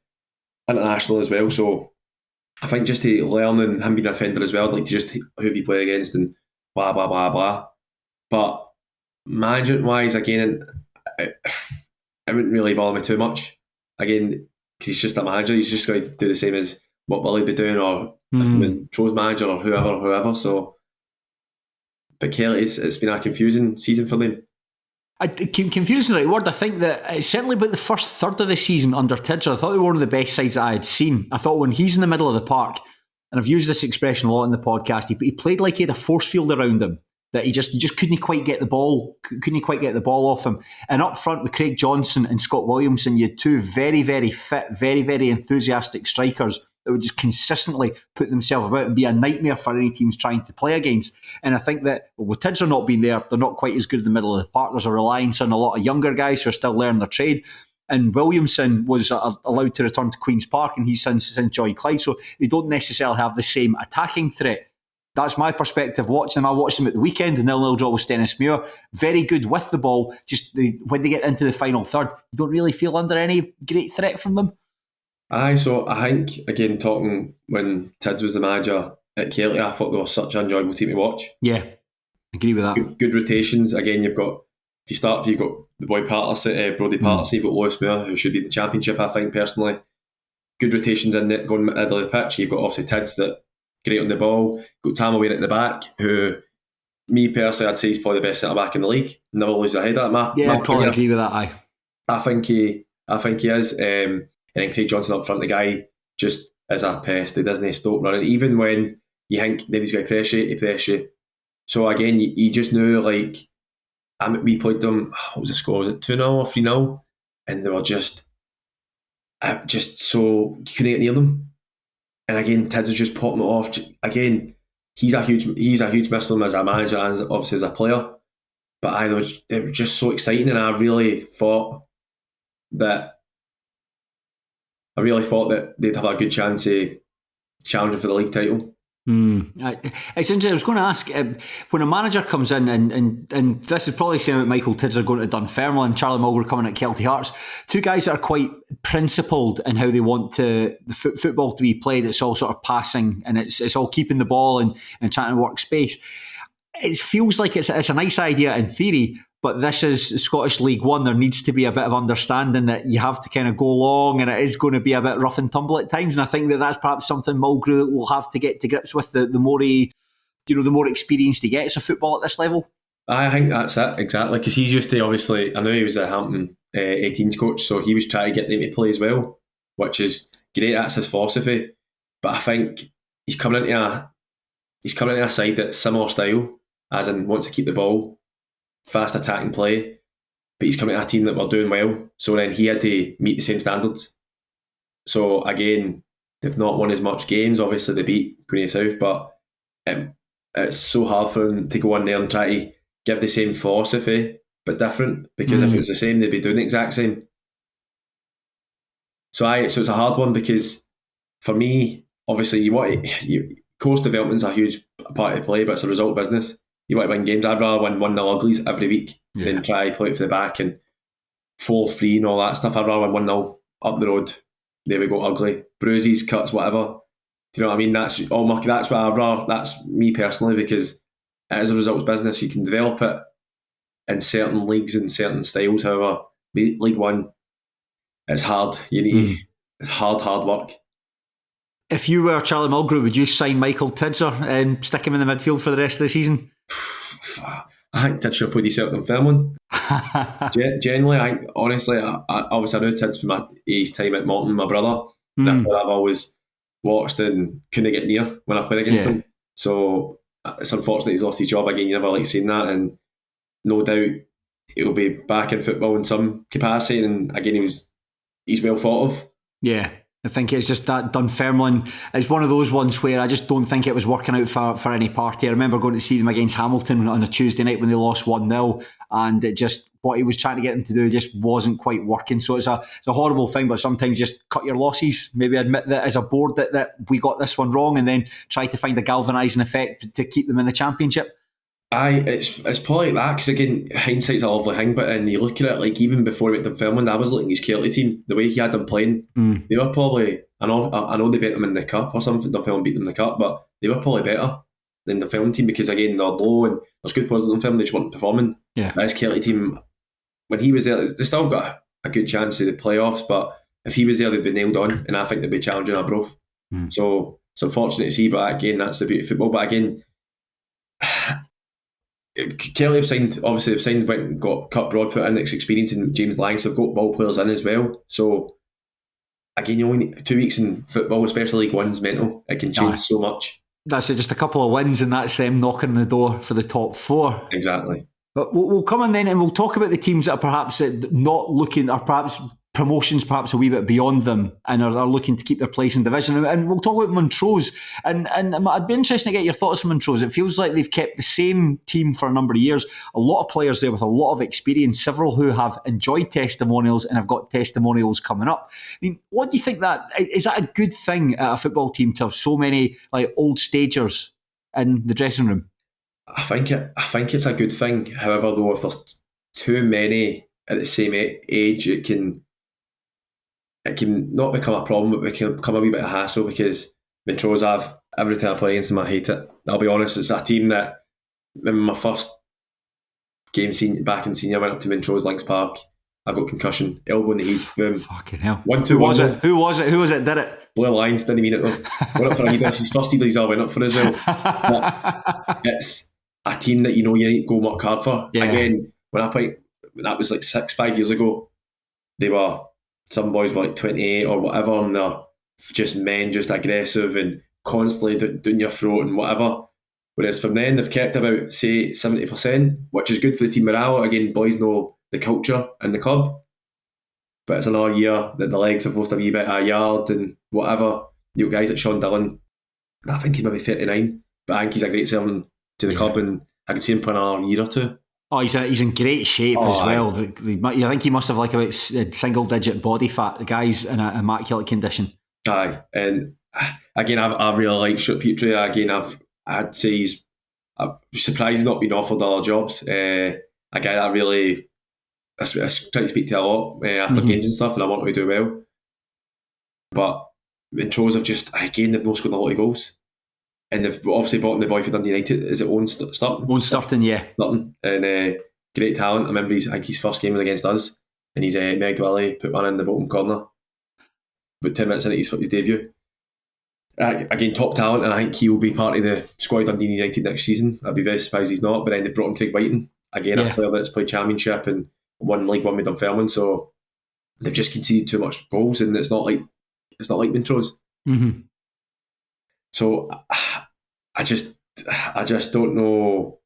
international as well. So I think just to learn, and him being a defender as well, I'd like to just who have you played against and blah, blah, blah, blah. But management-wise, again, it wouldn't really bother me too much. Again, because he's just a manager. He's just going to do the same as what Billy be doing, or Montrose manager, or whoever. So, but Kelly, it's been a confusing season for them. Confusing is the right word. I think that certainly about the first third of the season under Tidser, I thought they were one of the best sides that I had seen. I thought when he's in the middle of the park, and I've used this expression a lot in the podcast, he played like he had a force field around him, that he just couldn't quite get the ball off him. And up front with Craig Johnson and Scott Williamson, you had two very, very fit, very, very enthusiastic strikers that would just consistently put themselves about and be a nightmare for any teams trying to play against. And I think that with Tidser not being there, they're not quite as good in the middle of the park. There's a reliance on a lot of younger guys who are still learning their trade. And Williamson was allowed to return to Queen's Park, and he's since joined Clyde. So they don't necessarily have the same attacking threat. That's my perspective watching them. I watched them at the weekend, the 0-0 draw with Stenhousemuir. Very good with the ball. Just when they get into the final third, you don't really feel under any great threat from them. Aye, so I think, again, talking when Tids was the manager at Kelty, I thought they were such an enjoyable team to watch. Yeah, agree with that. Good rotations. Again, you've got the boy Patterson, Brodie Patterson, you've got Lewis Moore, who should be in the Championship, I think, personally. Good rotations in it, going middle of the pitch. You've got obviously Tids that great on the ball. You've got Tamaware at the back, who, me personally, I'd say he's probably the best centre-back in the league. Never loses a head at that. I probably agree with that, aye. I think he is. And then Craig Johnson up front, the guy just is a pest. He doesn't stop running. Even when you think then he's going to press you. So again, you just knew, like, we played them, what was the score? Was it 2-0 or 3-0? And they were just so, you couldn't get near them. And again, Tids was just popping it off. Again, he's a huge miss to him as a manager and obviously as a player. But it was just so exciting, and I really thought that they'd have a good chance of challenging for the league title. It's interesting. I was going to ask, when a manager comes in, and this is probably saying about Michael Tidser going to Dunfermline and Charlie Mulgrew coming at Kelty Hearts, two guys that are quite principled in how they want the football to be played. It's all sort of passing, and it's all keeping the ball and trying to work space. It feels like it's a nice idea in theory, But this is Scottish League One. There needs to be a bit of understanding that you have to kind of go along, and it is going to be a bit rough and tumble at times. And I think that that's perhaps something Mulgrew will have to get to grips with. The more he, the more experience he gets of football at this level. I think that's it, exactly, because he's used to, obviously, I know he was a Hampton 18s coach, so he was trying to get them to play as well, which is great. That's his philosophy. But I think he's coming into a side that's similar style, as in wants to keep the ball, fast attacking play, but he's coming to a team that were doing well, so then he had to meet the same standards. So again, they've not won as much games. Obviously they beat Green South, but it's so hard for him to go in there and try to give the same philosophy but different, because if it was the same they'd be doing the exact same. So it's a hard one, because for me, obviously course development's a huge part of the play, but it's a result business. You want to win games. I'd rather win 1-0 uglies every week than try to play it for the back and 4-3 and all that stuff. I'd rather win 1-0 up the road. There we go, ugly. Bruises, cuts, whatever. Do you know what I mean? That's what I'd rather. That's me personally, because it is a results business. You can develop it in certain leagues and certain styles. However, League One, it's hard. You need it's hard work. If you were Charlie Mulgrew, would you sign Michael Tidser and stick him in the midfield for the rest of the season? I think Tidser played himself in Fairmont. Generally, I obviously I know Tids from his time at Morton, my brother. That's what I've always watched and couldn't get near when I played against him. So it's unfortunate he's lost his job again. You never like seeing that, and no doubt he'll be back in football in some capacity. And again, he's well thought of. Yeah. I think it's just that Dunfermline is one of those ones where I just don't think it was working out for any party. I remember going to see them against Hamilton on a Tuesday night when they lost 1-0, and it just, what he was trying to get them to do just wasn't quite working. So it's a horrible thing, but sometimes just cut your losses, maybe admit that as a board that we got this one wrong, and then try to find a galvanising effect to keep them in the Championship. It's probably like that, because again, hindsight's a lovely thing, but and you look at it, like even before he went to Fairmont, I was looking at his Kelty team, the way he had them playing, they were probably, I know they beat them in the cup or something, Dunfermline beat them in the cup, but they were probably better than the Fairmont team, because again, they're low and there's good players in Dunfermline, they just weren't performing. Yeah. His Kelty team, when he was there, they still got a good chance of the playoffs, but if he was there, they'd be nailed on, and I think they'd be challenging Arbroath. So it's unfortunate to see, but again, that's the beauty of football. But again, Kelty have signed, went and got cut Broadfoot in, experience in James Lang, so they've got ball players in as well. So again, you only need 2 weeks in football, especially League One's mental. It can change so much. That's it, just a couple of wins and that's them knocking on the door for the top four. Exactly. But we'll come on then and we'll talk about the teams that are perhaps not looking, or perhaps promotions perhaps a wee bit beyond them, and are looking to keep their place in division. And we'll talk about Montrose. And I'd be interested to get your thoughts on Montrose. It feels like they've kept the same team for a number of years. A lot of players there with a lot of experience, several who have enjoyed testimonials and have got testimonials coming up. I mean, what do you think is that a good thing at a football team to have so many like old stagers in the dressing room? I think it's a good thing. However, though, if there's too many at the same age, it can not become a problem, but it can become a wee bit of a hassle, because Montrose, every time I play against them, I hate it. I'll be honest, it's a team that, in my first game back in senior, I went up to Montrose Links Park, I got concussion, elbow in the head, boom. Fucking hell. 1-2-1. Who was it did it? Blair Lyons, didn't mean it though. Went up for a header, his first header I went up for as well. But it's a team that you need to go work hard for. Yeah. Again, when I played, that was like 5 years ago, some boys were like 28 or whatever, and they're just men, just aggressive and constantly doing your throat and whatever. Whereas from then, they've kept about, say, 70%, which is good for the team morale. Again, boys know the culture in the club. But it's another year that the legs have lost a wee bit of a yard and whatever. You got guys like Sean Dillon, I think he's maybe 39, but I think he's a great servant to the club, and I could see him for another year or two. Oh, he's in great shape as well. I think he must have like about single-digit body fat. The guy's in an immaculate condition. Aye, and again, I really like Stuart Petrie. Again, I'd say I'm surprised he's not been offered other jobs. A guy that I try to speak to a lot after games and stuff, and I want him to do well. But Montrose have they've not scored a lot of goals. And they've obviously bought in the boy for Dundee United. Is it Owen Sturton? Owen Sturton, yeah. Sturton. And great talent. I remember I think his first game was against us, and he's Meg Willie put one in the bottom corner. About 10 minutes into his debut. Again, top talent, and I think he will be part of the squad Dundee United next season. I'd be very surprised he's not. But then they brought in Craig Whiting, again a player that's played Championship and won League One with Dunfermline. So they've just conceded too much goals, and it's not like Montrose. Mm-hmm. So I just don't know.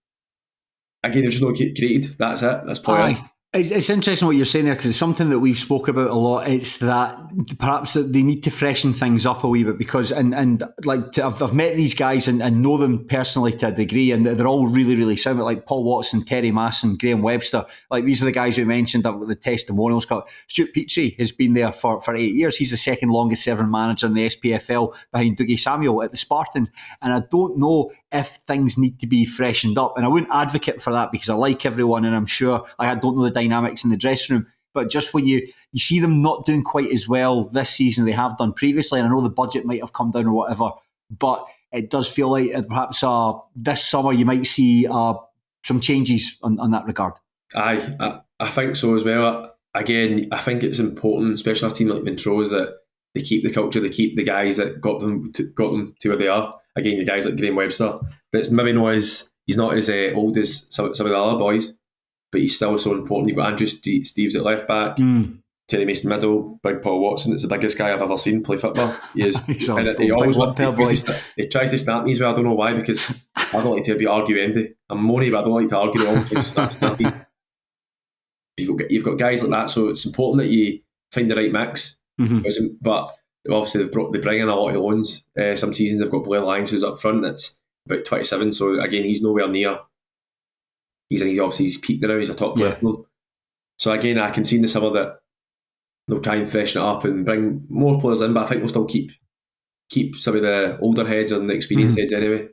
Again, they're just not created. That's it. That's player. It's interesting what you're saying there, because it's something that we've spoke about a lot. It's that perhaps that they need to freshen things up a wee bit, because I've met these guys and know them personally to a degree, and they're all really, really similar. Like Paul Watson, Terry Masson, Graham Webster. Like, these are the guys we mentioned. I've got the testimonials. Stuart Petrie has been there for 8 years. He's the second longest serving manager in the SPFL behind Dougie Samuel at the Spartans. And I don't know if things need to be freshened up. And I wouldn't advocate for that, because I like everyone, and I'm sure I don't know the dynamics in the dressing room, but just when you see them not doing quite as well this season they have done previously, and I know the budget might have come down or whatever, but it does feel like perhaps this summer you might see some changes on that regard. I think so as well. Again, I think it's important, especially a team like Montrose, that they keep the culture, they keep the guys that got them to where they are. Again, the guys like Graham Webster, that's maybe he's not as old as some of the other boys, but he's still so important. You've got Andrew Steves at left back, Terry Mason middle, Big Paul Watson. It's the biggest guy I've ever seen play football. He is. And he always he tries to snap me as well. I don't know why, because I don't like to be argumenty. I'm moany, but I don't like to argue. He always tries to snap me. You've got guys like that, so it's important that you find the right mix. Mm-hmm. But obviously they bring in a lot of loans. Some seasons they've got Blair Lyons who's up front. That's about 27. So again, he's nowhere near. He's peaked now. He's a top player for them. So again, I can see in the summer that they'll try and freshen it up and bring more players in, but I think they'll still keep some of the older heads and the experienced heads anyway.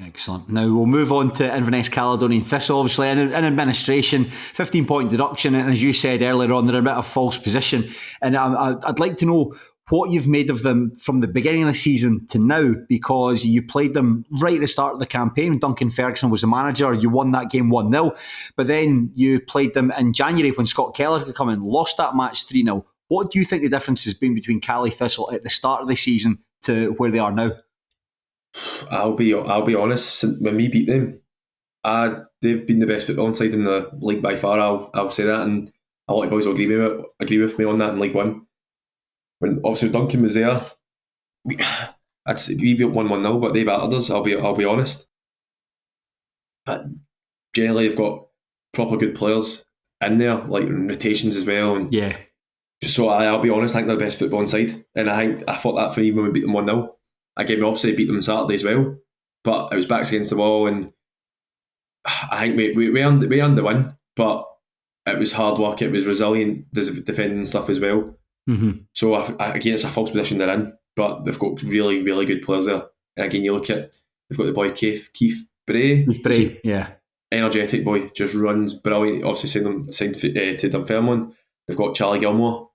Excellent. Now we'll move on to Inverness Caledonian Thistle, obviously, in administration, 15-point deduction, and as you said earlier on, they're in a bit of false position. And I'd like to know what you've made of them from the beginning of the season to now, because you played them right at the start of the campaign. Duncan Ferguson was the manager. You won that game 1-0. But then you played them in January when Scott Keller had come in, lost that match 3-0. What do you think the difference has been between Cali Thistle at the start of the season to where they are now? I'll be honest, when we beat them, they've been the best football side in the league by far. I'll say that, and a lot of boys will agree with me on that in League One. When obviously Duncan was there, we beat 1-0, but they battered us. I'll be honest. But generally, they've got proper good players in there, like rotations as well. And so I'll be honest, I think they're the best football side, and I thought that for me when we beat them 1-0. Again, we obviously beat them on Saturday as well, but it was backs against the wall, and I think we earned the win, but it was hard work, it was resilient defending and stuff as well. Mm-hmm. So again, it's a false position they're in, but they've got really, really good players there. And again, you look at, they've got the boy Keith Bray. Keith Bray, energetic boy, just runs brilliant. Obviously signed to Dunfermline. They've got Charlie Gilmore,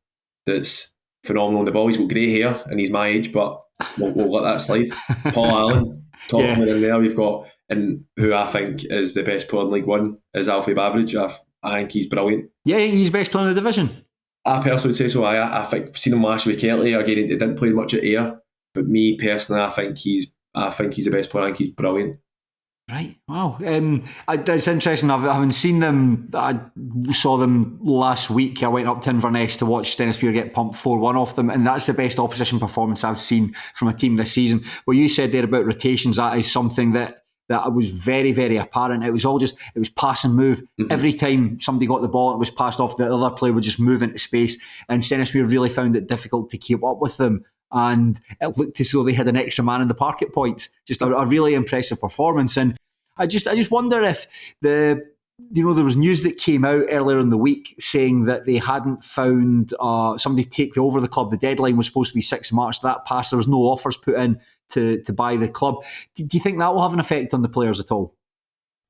that's phenomenal on the ball. He's got grey hair and he's my age, but we'll let that slide. Paul Allen, top player in there. We've got, and who I think is the best player in League One is Alfie Baveridge. I think he's brilliant. Yeah, he's best player in the division. I personally would say so. I think I've seen him last week with Kelty. Again, he didn't play much at Ayr, but me personally, I think he's the best player. I think he's brilliant. Right, wow. It's interesting. I haven't seen them. I saw them last week. I went up to Inverness to watch Stenhousemuir get pumped 4-1 off them, and that's the best opposition performance I've seen from a team this season. What you said there about rotations, that is something that was very, very apparent. It was pass and move. Mm-hmm. Every time somebody got the ball, it was passed off, the other player would just move into space, and Stenhousemuir really found it difficult to keep up with them. And it looked as though they had an extra man in the park at points. Just a really impressive performance. And I just wonder if there was news that came out earlier in the week saying that they hadn't found somebody to take over the club. The deadline was supposed to be 6 March. That passed. There was no offers put in to buy the club. Do you think that will have an effect on the players at all?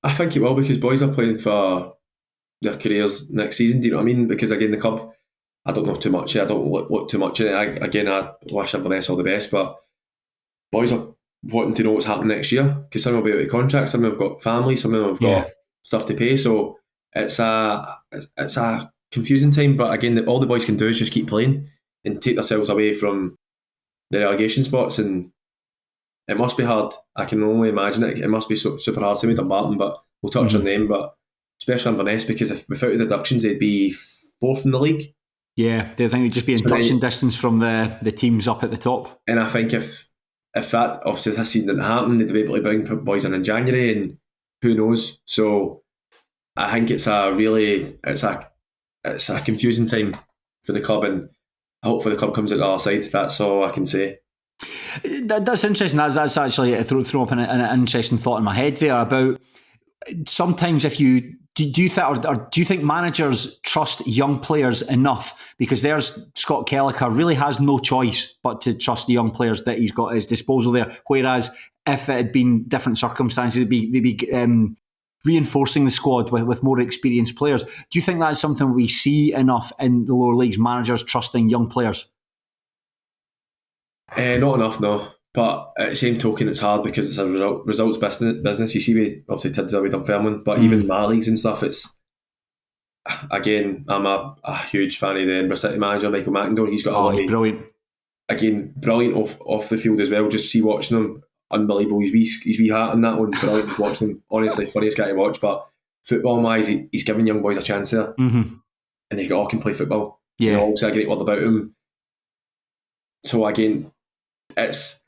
I think it will, because boys are playing for their careers next season. Do you know what I mean? Because again, the club, I don't know too much. I don't look too much in it. I wish Inverness all the best, but boys are wanting to know what's happening next year, because some will be out of contract, some have got families, some of them have got stuff to pay. So it's a confusing time. But again, all the boys can do is just keep playing and take themselves away from the relegation spots, and it must be hard. I can only imagine it. It must be super hard. Same with Dumbarton, but we'll touch on them. But especially Inverness, because without the deductions, they'd be fourth in the league. Yeah, they think it'd just be in touching distance from the teams up at the top. And I think if that, obviously this season didn't happen, they'd be able to bring boys in January, and who knows. So I think it's a confusing time for the club, and hopefully the club comes out the other side. That's all I can say. That's interesting. That's actually throw up an interesting thought in my head there about sometimes if you do you think managers trust young players enough? Because there's Scott Kelleher really has no choice but to trust the young players that he's got at his disposal there. Whereas if it had been different circumstances, they'd be reinforcing the squad with more experienced players. Do you think that's something we see enough in the lower leagues? Managers trusting young players? Not enough, no. But at the same token, it's hard because it's a results business. You see, we obviously Tidza, we Dunfermline, but even my leagues and stuff, it's, again, I'm a huge fan of the Edinburgh City manager, Michael McIndoe. He's got he's brilliant. Again, brilliant off the field as well. Just see watching him, unbelievable. His wee hat on that one, brilliant. Just watching him, honestly, funniest guy to watch. But football-wise, he's giving young boys a chance there. And they all can play football. Yeah. You know, also a great word about him. So again, it's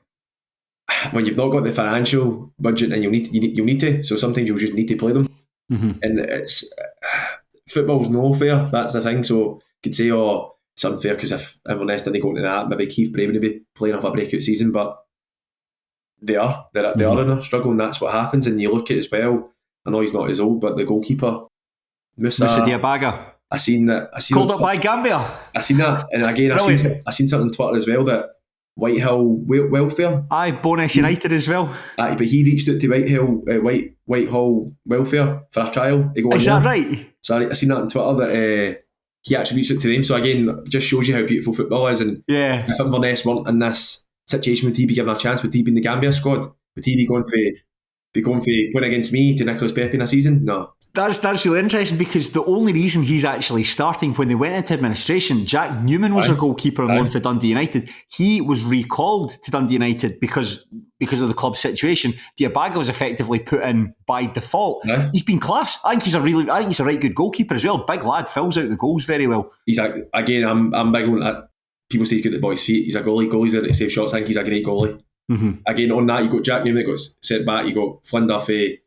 when you've not got the financial budget, and you'll need to. So sometimes you'll just need to play them, and it's football's no fair. That's the thing. So you could say, it's unfair because if Inverness didn't go into that, maybe Keith Bray would be playing off a breakout season. But they are in a struggle, and that's what happens. And you look at it as well. I know he's not as old, but the goalkeeper, Musa Diabaga. I seen called up by Gambia. I seen that, and again, I seen something on Twitter as well that Whitehall Welfare. Aye, Bonus United as well. But he reached out to Whitehall Welfare for a trial. Is that right? So I seen that on Twitter that he actually reached out to them. So again, just shows you how beautiful football is. And if Inverness weren't in this situation, would he be given a chance? Would he be in the Gambia squad? Would he be going for playing against me to Nicholas Pepe in a season? No. That's really interesting, because the only reason he's actually starting, when they went into administration, Jack Newman was their goalkeeper on loan for Dundee United. He was recalled to Dundee United because of the club's situation. Diabaga was effectively put in by default. He's been class. I think he's a right good goalkeeper as well. Big lad, fills out the goals very well. He's again, I'm big on that. People say he's good at the boys' feet. He's a goalie. Goalies there to save shots. I think he's a great goalie. Again, on that, you got Jack Newman that got sent back. You got Flynn Duffy,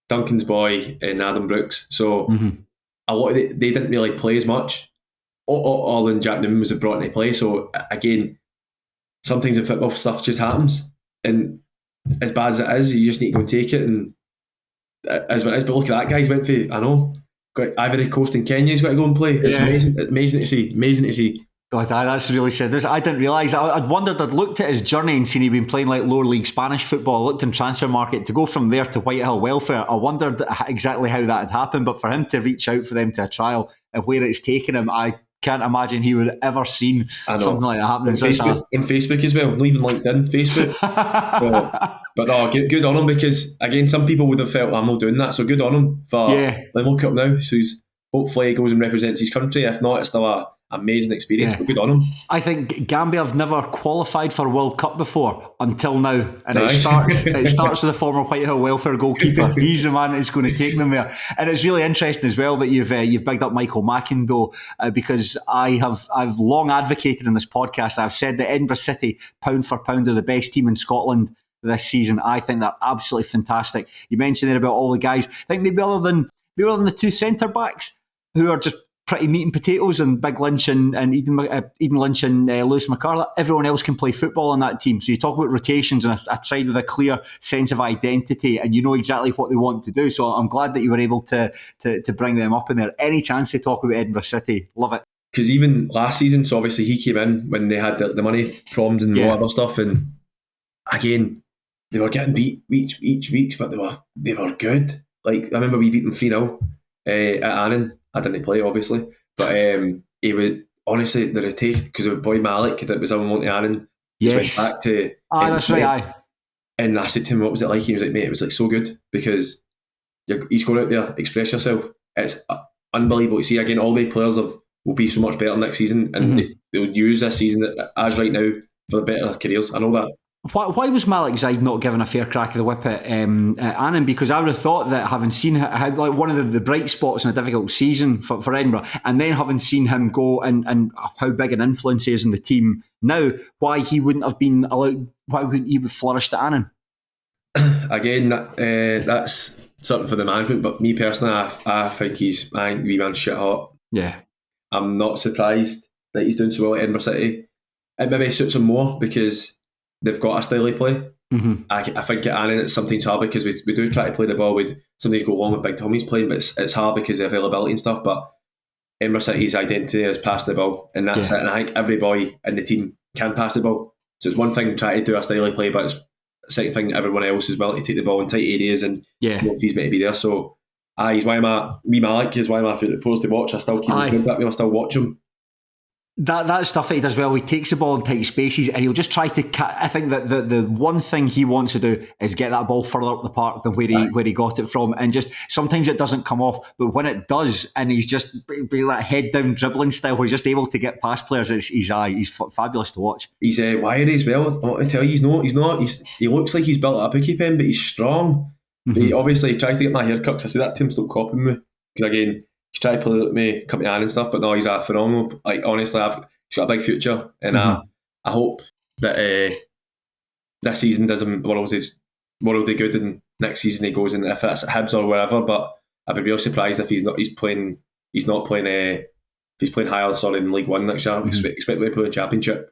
Duncan's boy, and Adam Brooks. So a lot of they didn't really play as much. All than Jack Newman was brought into play. So again, sometimes in football stuff just happens, and as bad as it is, you just need to go and take it. And as what it is, but look at that guy. He's went for got Ivory Coast and Kenya. He's got to go and play. It's amazing to see. God, that's really sad. I didn't realise. I'd wondered, I'd looked at his journey and seen he'd been playing like lower league Spanish football. I looked in transfer market to go from there to Whitehall Welfare. I wondered exactly how that had happened, but for him to reach out for them to a trial and where it's taken him, I can't imagine he would have ever seen something like that happening. On Facebook as well, not even LinkedIn, Facebook. But good on him, because again, some people would have felt, I'm not doing that, so good on him for look at him now. So hopefully he goes and represents his country. If not, it's still a amazing experience, but good on him. I think Gambia have never qualified for a World Cup before until now, and it starts with the former Whitehall Welfare goalkeeper. He's the man that's going to take them there. And it's really interesting as well that you've bigged up Michael McIndoe, because I've long advocated in this podcast. I've said that Edinburgh City, pound for pound, are the best team in Scotland this season. I think they're absolutely fantastic. You mentioned there about all the guys. I think maybe other than the two centre backs who are just pretty meat and potatoes, and Big Lynch and Eden Lynch and Lewis McCarthy, everyone else can play football on that team. So you talk about rotations and a side with a clear sense of identity, and you know exactly what they want to do. So I'm glad that you were able to bring them up in there. Any chance to talk about Edinburgh City, love it. Because even last season, so obviously he came in when they had the money problems and all other stuff, and again they were getting beat each week, but they were good. Like, I remember we beat them 3-0 at Annan. I didn't play, obviously, but he would, honestly, the rotation, because the boy Malik that was on Monty Annan went back to that's right, aye. And I said to him, what was it like? He was like, mate, it was like so good, because he's going out there, express yourself, it's unbelievable to see. Again, all the players will be so much better next season, and they'll use this season as right now for the better of their careers. I know that. Why was Malik Zaid not given a fair crack of the whip at Annan? Because I would have thought that, having seen how, like, one of the bright spots in a difficult season for Edinburgh, and then having seen him go and how big an influence he is in the team now, why he wouldn't have been allowed, why wouldn't he have flourished at Annan? Again, that's something for the management, but me personally, I think he's wee man shit hot. Yeah. I'm not surprised that he's doing so well at Edinburgh City. It maybe suits him more because they've got a style of play. I think at Annan it's sometimes hard because we do try to play the ball with sometimes go along with Big Tommy's playing, but it's hard because of availability and stuff. But Edinburgh City's identity is passing the ball, and that's it. And I think every boy in the team can pass the ball. So it's one thing trying to do a style of play, but it's the second thing everyone else is willing to take the ball in tight areas and know if he's meant to be there. So he's why Malik is why my favourite players to watch. I still keep in contact with him, I still watch him. That stuff that he does well, he takes the ball in tight spaces and he'll just try to I think that the one thing he wants to do is get that ball further up the park than where he got it from, and just sometimes it doesn't come off, but when it does, and he's just be like head down dribbling style where he's just able to get past players, he's fabulous to watch. He's wiry as well. I want to tell you, he looks like he's built up a bookie pen, but he's strong. He obviously tries to get my haircut, so I see that team stop copying me, because again, he's trying to play with me, come to Annan and stuff, but no, he's a phenomenal. Like, honestly, he's got a big future, and I hope that this season does him worldly good, and next season he goes in, if it's Hibs or wherever. But I'd be real surprised if he's playing higher, in League One next year. Expect him to play in Championship.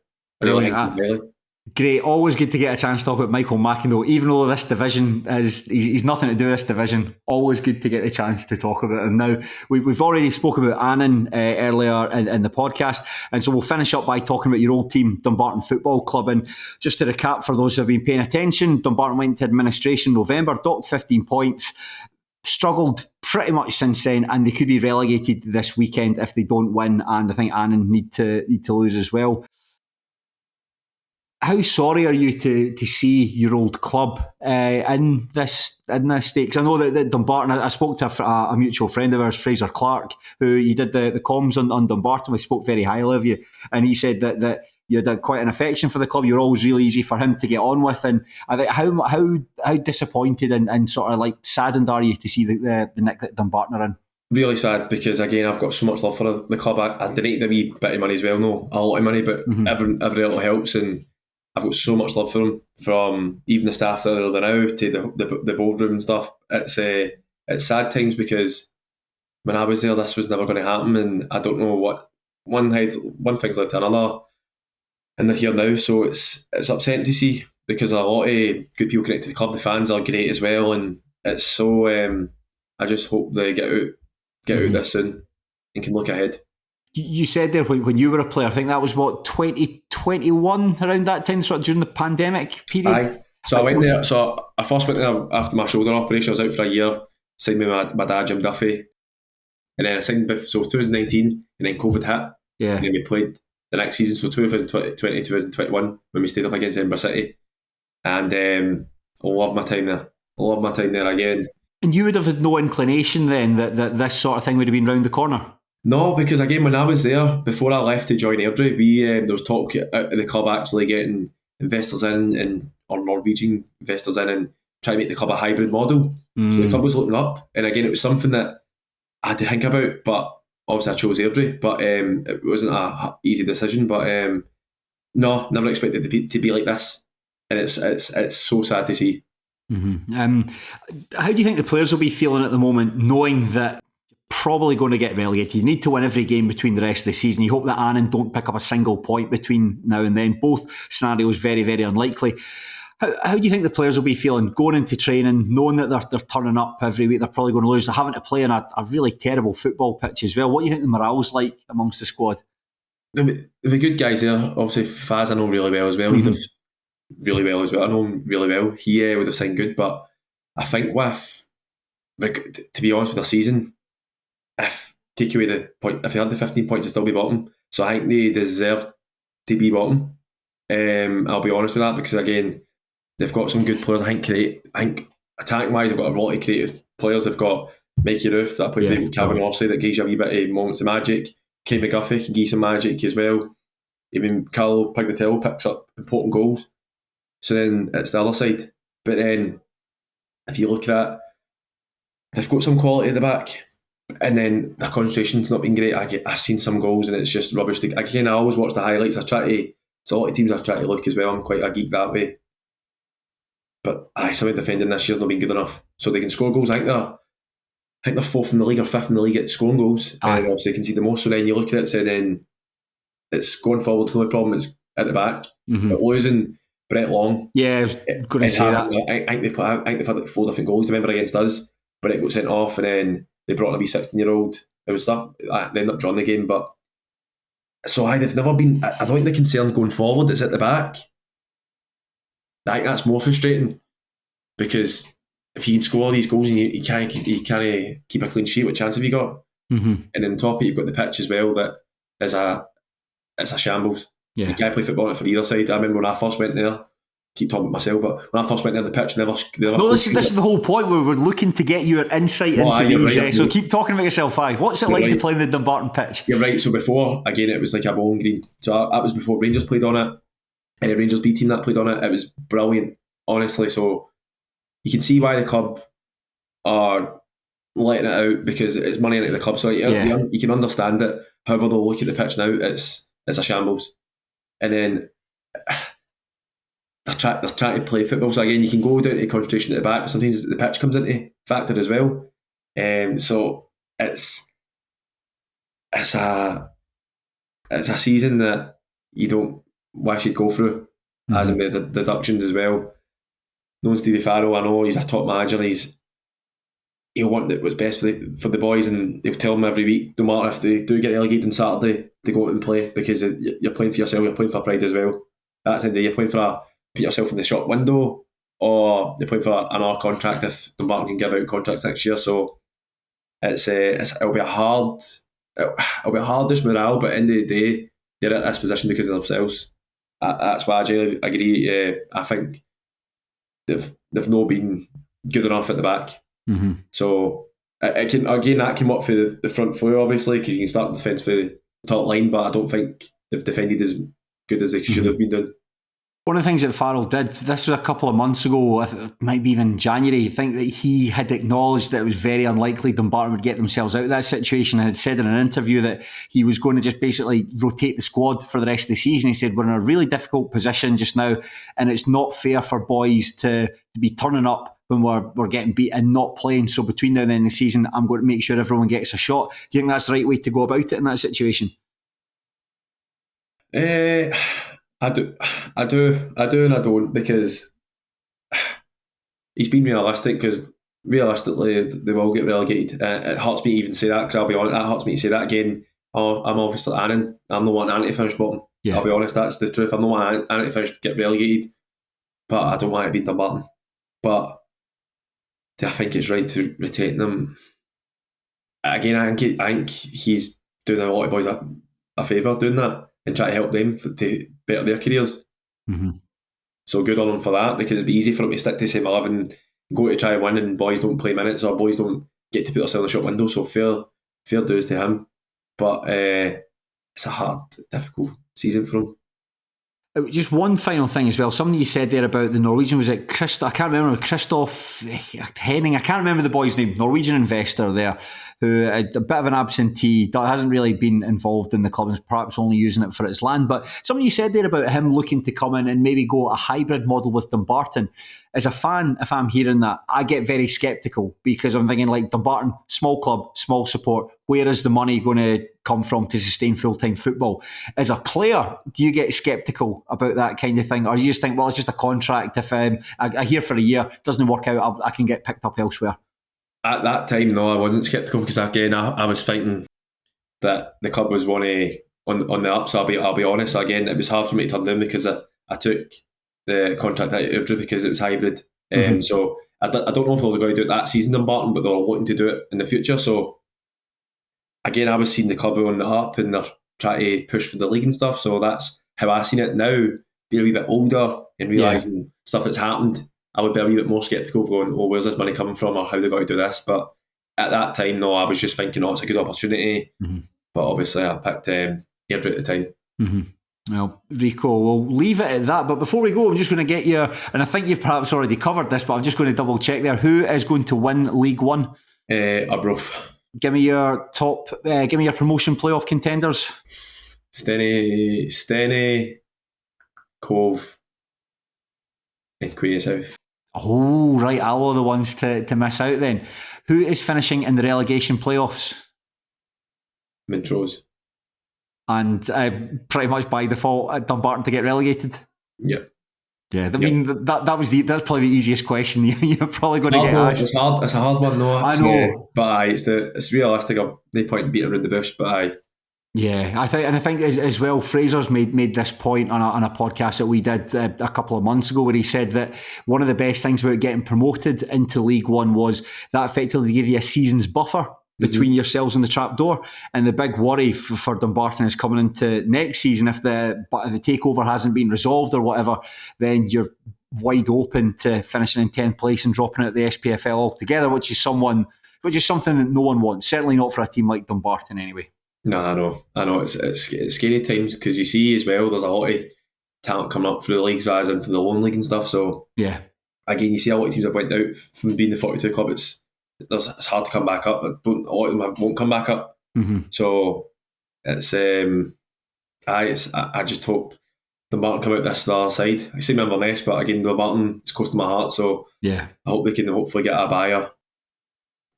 Great, always good to get a chance to talk about Michael McIndoe, even though this division he's nothing to do with this division. Always good to get the chance to talk about him. Now, we've already spoken about Annan earlier in the podcast, and so we'll finish up by talking about your old team, Dumbarton Football Club. And just to recap for those who have been paying attention, Dumbarton went to administration in November, docked 15 points, struggled pretty much since then, and they could be relegated this weekend if they don't win, and I think Annan need to lose as well. How sorry are you to see your old club in this state? Because I know that Dumbarton, I spoke to a mutual friend of ours, Fraser Clark, who you did the comms on Dumbarton. We spoke very highly of you, and he said that you had quite an affection for the club. You're always really easy for him to get on with, and I think how disappointed and sort of like saddened are you to see the nick that Dumbarton are in? Really sad, because again, I've got so much love for the club. I donate a wee bit of money as well, no, a lot of money, but every little helps, and I've got so much love for them, from even the staff that are there now to the boardroom and stuff. It's sad times, because when I was there, this was never going to happen, and I don't know what one thing's led to another, and they're here now. So it's upsetting to see, because a lot of good people connected to the club. The fans are great as well, and it's so. I just hope they get out this soon and can look ahead. You said there when you were a player, I think that was 2021, around that time, sort of during the pandemic period. Aye. So I went there. So I first went there after my shoulder operation. I was out for a year, signed with my dad, Jim Duffy, and then I signed with 2019, and then COVID hit. Yeah. And then we played the next season, so 2020, 2021, when we stayed up against Edinburgh City, and I love my time there. Again. And you would have had no inclination then that this sort of thing would have been round the corner? No, because again, when I was there, before I left to join Airdrie, there was talk at the club actually getting investors in, or Norwegian investors in, and try to make the club a hybrid model. So the club was looking up, and again, it was something that I had to think about, but obviously I chose Airdrie, but it wasn't an easy decision. But no, never expected it to be like this, and it's so sad to see. How do you think the players will be feeling at the moment, knowing that probably going to get relegated? You need to win every game between the rest of the season. You hope that Annan don't pick up a single point between now and then. Both scenarios very, very unlikely. How do you think the players will be feeling going into training, knowing that they're turning up every week, they're probably going to lose, they're having to play on a really terrible football pitch as well? What do you think the morale's like amongst the squad? There'll be good guys there. Obviously, Faz I know really well as well. He'd have really well as well. I know him really well. He would have signed good, but I think to be honest with their season, if take away the point, if they had the 15 points, they'd still be bottom. So I think they deserve to be bottom. I'll be honest with that, because again, they've got some good players. I think attack wise, they've got a lot of creative players. They've got Mikey Roof that I played with Calvin Orsley that gives you a wee bit of moments of magic. Kane McGuffey can give you some magic as well. Even Carl Pignatello picks up important goals. So then it's the other side. But then if you look at it, they've got some quality at the back, and then their concentration's not been great. I've seen some goals and it's just rubbish. Again, I always watch the highlights. It's a lot of teams I try to look as well. I'm quite a geek that way. But some of the defending this year's not been good enough. So they can score goals. I think they're fourth in the league or fifth in the league at scoring goals. And obviously they can see the most. So then you look at it, so then it's going forward, no problem. It's at the back. But losing Brett Long. Yeah, I was going to say that. I think they've had like 4 different goals, remember, against us. But it got sent off, and then they brought in a wee 16-year-old. It was stuff. They ended up drawing the game. But so they've never been. I don't think the concern going forward is at the back. I think that's more frustrating, because if you can score all these goals and you can't keep a clean sheet, what chance have you got? And then on top of it, you've got the pitch as well that is a shambles. You can't play football on it for either side. I remember when I first went there, keep talking about myself, but when I first went there, the pitch never. No, this is the whole point. We're looking to get your insight into these. Right, so keep talking about yourself. What's it like to play in the Dumbarton pitch? You're right. So before, again, it was like a bowling green. So that was before Rangers played on it. Rangers B team that played on it. It was brilliant, honestly. So you can see why the club are letting it out, because it's money into the club. So you can understand it. However, they'll look at the pitch now, it's a shambles. And then they're trying to play football. So again, you can go down to concentration at the back, but sometimes the pitch comes into factor as well. So it's a season that you don't wish you'd go through, as in the deductions as well. Knowing Stevie Farrell, I know he's a top manager. He'll want what's best for the boys, and he'll tell them every week, no matter if they do get relegated on Saturday, to go out and play, because you're playing for yourself, you're playing for pride as well. That's the end of the day, you're playing put yourself in the shop window, or you're playing for another contract if Dumbarton can give out contracts next year. So it'll be a hardish morale, but at the end of the day, they're at this position because of themselves. That's why I generally agree. I think they've not been good enough at the back. So that can work for the front four, obviously, because you can start the defence for the top line, but I don't think they've defended as good as they should have been doing. One of the things that Farrell did, this was a couple of months ago, it might be even January, I think that he had acknowledged that it was very unlikely Dumbarton would get themselves out of that situation, and had said in an interview that he was going to just basically rotate the squad for the rest of the season. He said, we're in a really difficult position just now, and it's not fair for boys to be turning up when we're getting beat and not playing. So between now and then the season, I'm going to make sure everyone gets a shot. Do you think that's the right way to go about it in that situation? I do and I don't, because he's been realistic, because realistically they will get relegated. It hurts me to even say that, because I'll be honest, it hurts me to say that again. I'm obviously Annan. I'm not wanting Annan to finish bottom. I'll be honest, that's the truth. I'm not wanting Annan to finish, get relegated, but I don't want it to be Dumbarton. But I think it's right to retain them. Again, I think he's doing a lot of boys a favour doing that, and try to help them to better their careers. So good on him for that, because it'd be easy for him to stick to the same 11, go to try and win, and boys don't play minutes, or boys don't get to put themselves in the shop window. So fair dues to him. But it's a hard, difficult season for him. Just one final thing as well. Something you said there about the Norwegian, was it I can't remember, Christoph Henning, I can't remember the boy's name, Norwegian investor there, who a bit of an absentee, that hasn't really been involved in the club, and is perhaps only using it for its land. But something you said there about him looking to come in and maybe go a hybrid model with Dumbarton. As a fan, if I'm hearing that, I get very sceptical, because I'm thinking, like, Dumbarton, small club, small support, where is the money going to come from to sustain full-time football? As a player, do you get sceptical about that kind of thing, or you just think, well, it's just a contract, if I'm here for a year, doesn't work out, I can get picked up elsewhere? At that time, no, I wasn't sceptical, because again, I was fighting that the club was on the up. So I'll be honest, again, it was hard for me to turn down, because I took the contract out of Airdrie because it was hybrid. So I don't know if they were going to do it that season in Dumbarton, but they were looking to do it in the future. So again, I was seeing the club on the up, and they're trying to push for the league and stuff. So that's how I seen it. Now, being a wee bit older and realising stuff that's happened, I would be a wee bit more sceptical, going, oh, where's this money coming from, or how they got to do this? But at that time, no, I was just thinking, it's a good opportunity. Mm-hmm. But obviously, I picked Airdrie at the time. Mm-hmm. Well, Rico, we'll leave it at that. But before we go, I'm just going to get you, and I think you've perhaps already covered this, but I'm just going to double check there. Who is going to win League One? Arbroath. Give me your promotion playoff contenders. Stenny, Cove, and Queen of South. Oh, right. Alloa the ones to miss out then. Who is finishing in the relegation playoffs? Montrose. And pretty much by default, Dumbarton to get relegated? Yep. Yeah, I mean, that's probably the easiest question you're probably going to get asked. It's a hard one, though. I know. But it's realistic. No point in beating around the bush, but aye. Yeah, I think as well, Fraser's made this point on a podcast that we did a couple of months ago, where he said that one of the best things about getting promoted into League One was that effectively gave you a season's buffer between yourselves and the trapdoor. And the big worry for Dumbarton is coming into next season. If the takeover hasn't been resolved or whatever, then you're wide open to finishing in 10th place and dropping out the SPFL altogether, which is something that no one wants. Certainly not for a team like Dumbarton, anyway. No, I know. It's scary times, because you see as well, there's a lot of talent coming up through the leagues, as in from the loan league and stuff. So yeah, again, you see a lot of teams have went out from being the 42 club. It's hard to come back up. A lot of them won't come back up. Mm-hmm. So it's I just hope Dumbarton come out this other side. I see Inverness, but again, Dumbarton is close to my heart. So yeah, I hope they can hopefully get a buyer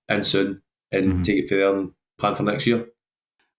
in soon and take it for there and plan for next year.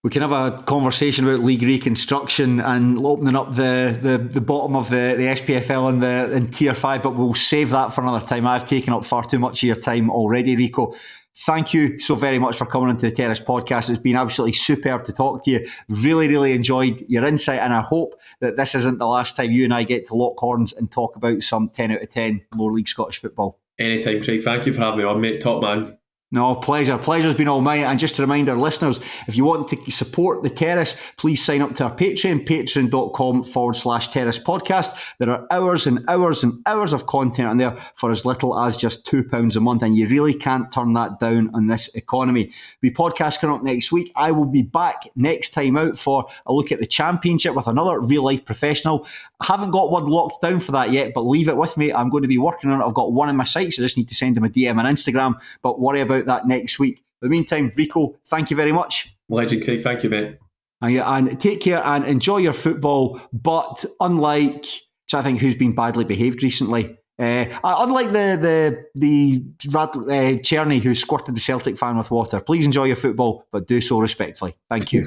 We can have a conversation about league reconstruction and opening up the bottom of the SPFL and Tier 5, but we'll save that for another time. I've taken up far too much of your time already, Rico. Thank you so very much for coming into the Terrace podcast. It's been absolutely superb to talk to you. Really, really enjoyed your insight, and I hope that this isn't the last time you and I get to lock horns and talk about some 10 out of 10 lower league Scottish football. Anytime, Craig. Thank you for having me on, mate. Top man. No, pleasure. Pleasure's been all mine. And just to remind our listeners, if you want to support the Terrace, please sign up to our Patreon, patreon.com/Terrace podcast. There are hours and hours and hours of content on there for as little as just £2 a month. And you really can't turn that down on this economy. The podcast coming up next week. I will be back next time out for a look at the Championship with another real life professional. I haven't got one locked down for that yet, but leave it with me. I'm going to be working on it. I've got one in my sights. I just need to send him a DM on Instagram, but worry about that next week. In the meantime, Rico, thank you very much. Legend, Craig. Thank you, mate. And take care and enjoy your football. But unlike, I think, who's been badly behaved recently, unlike the Czerny who squirted the Celtic fan with water, please enjoy your football, but do so respectfully. Thank you.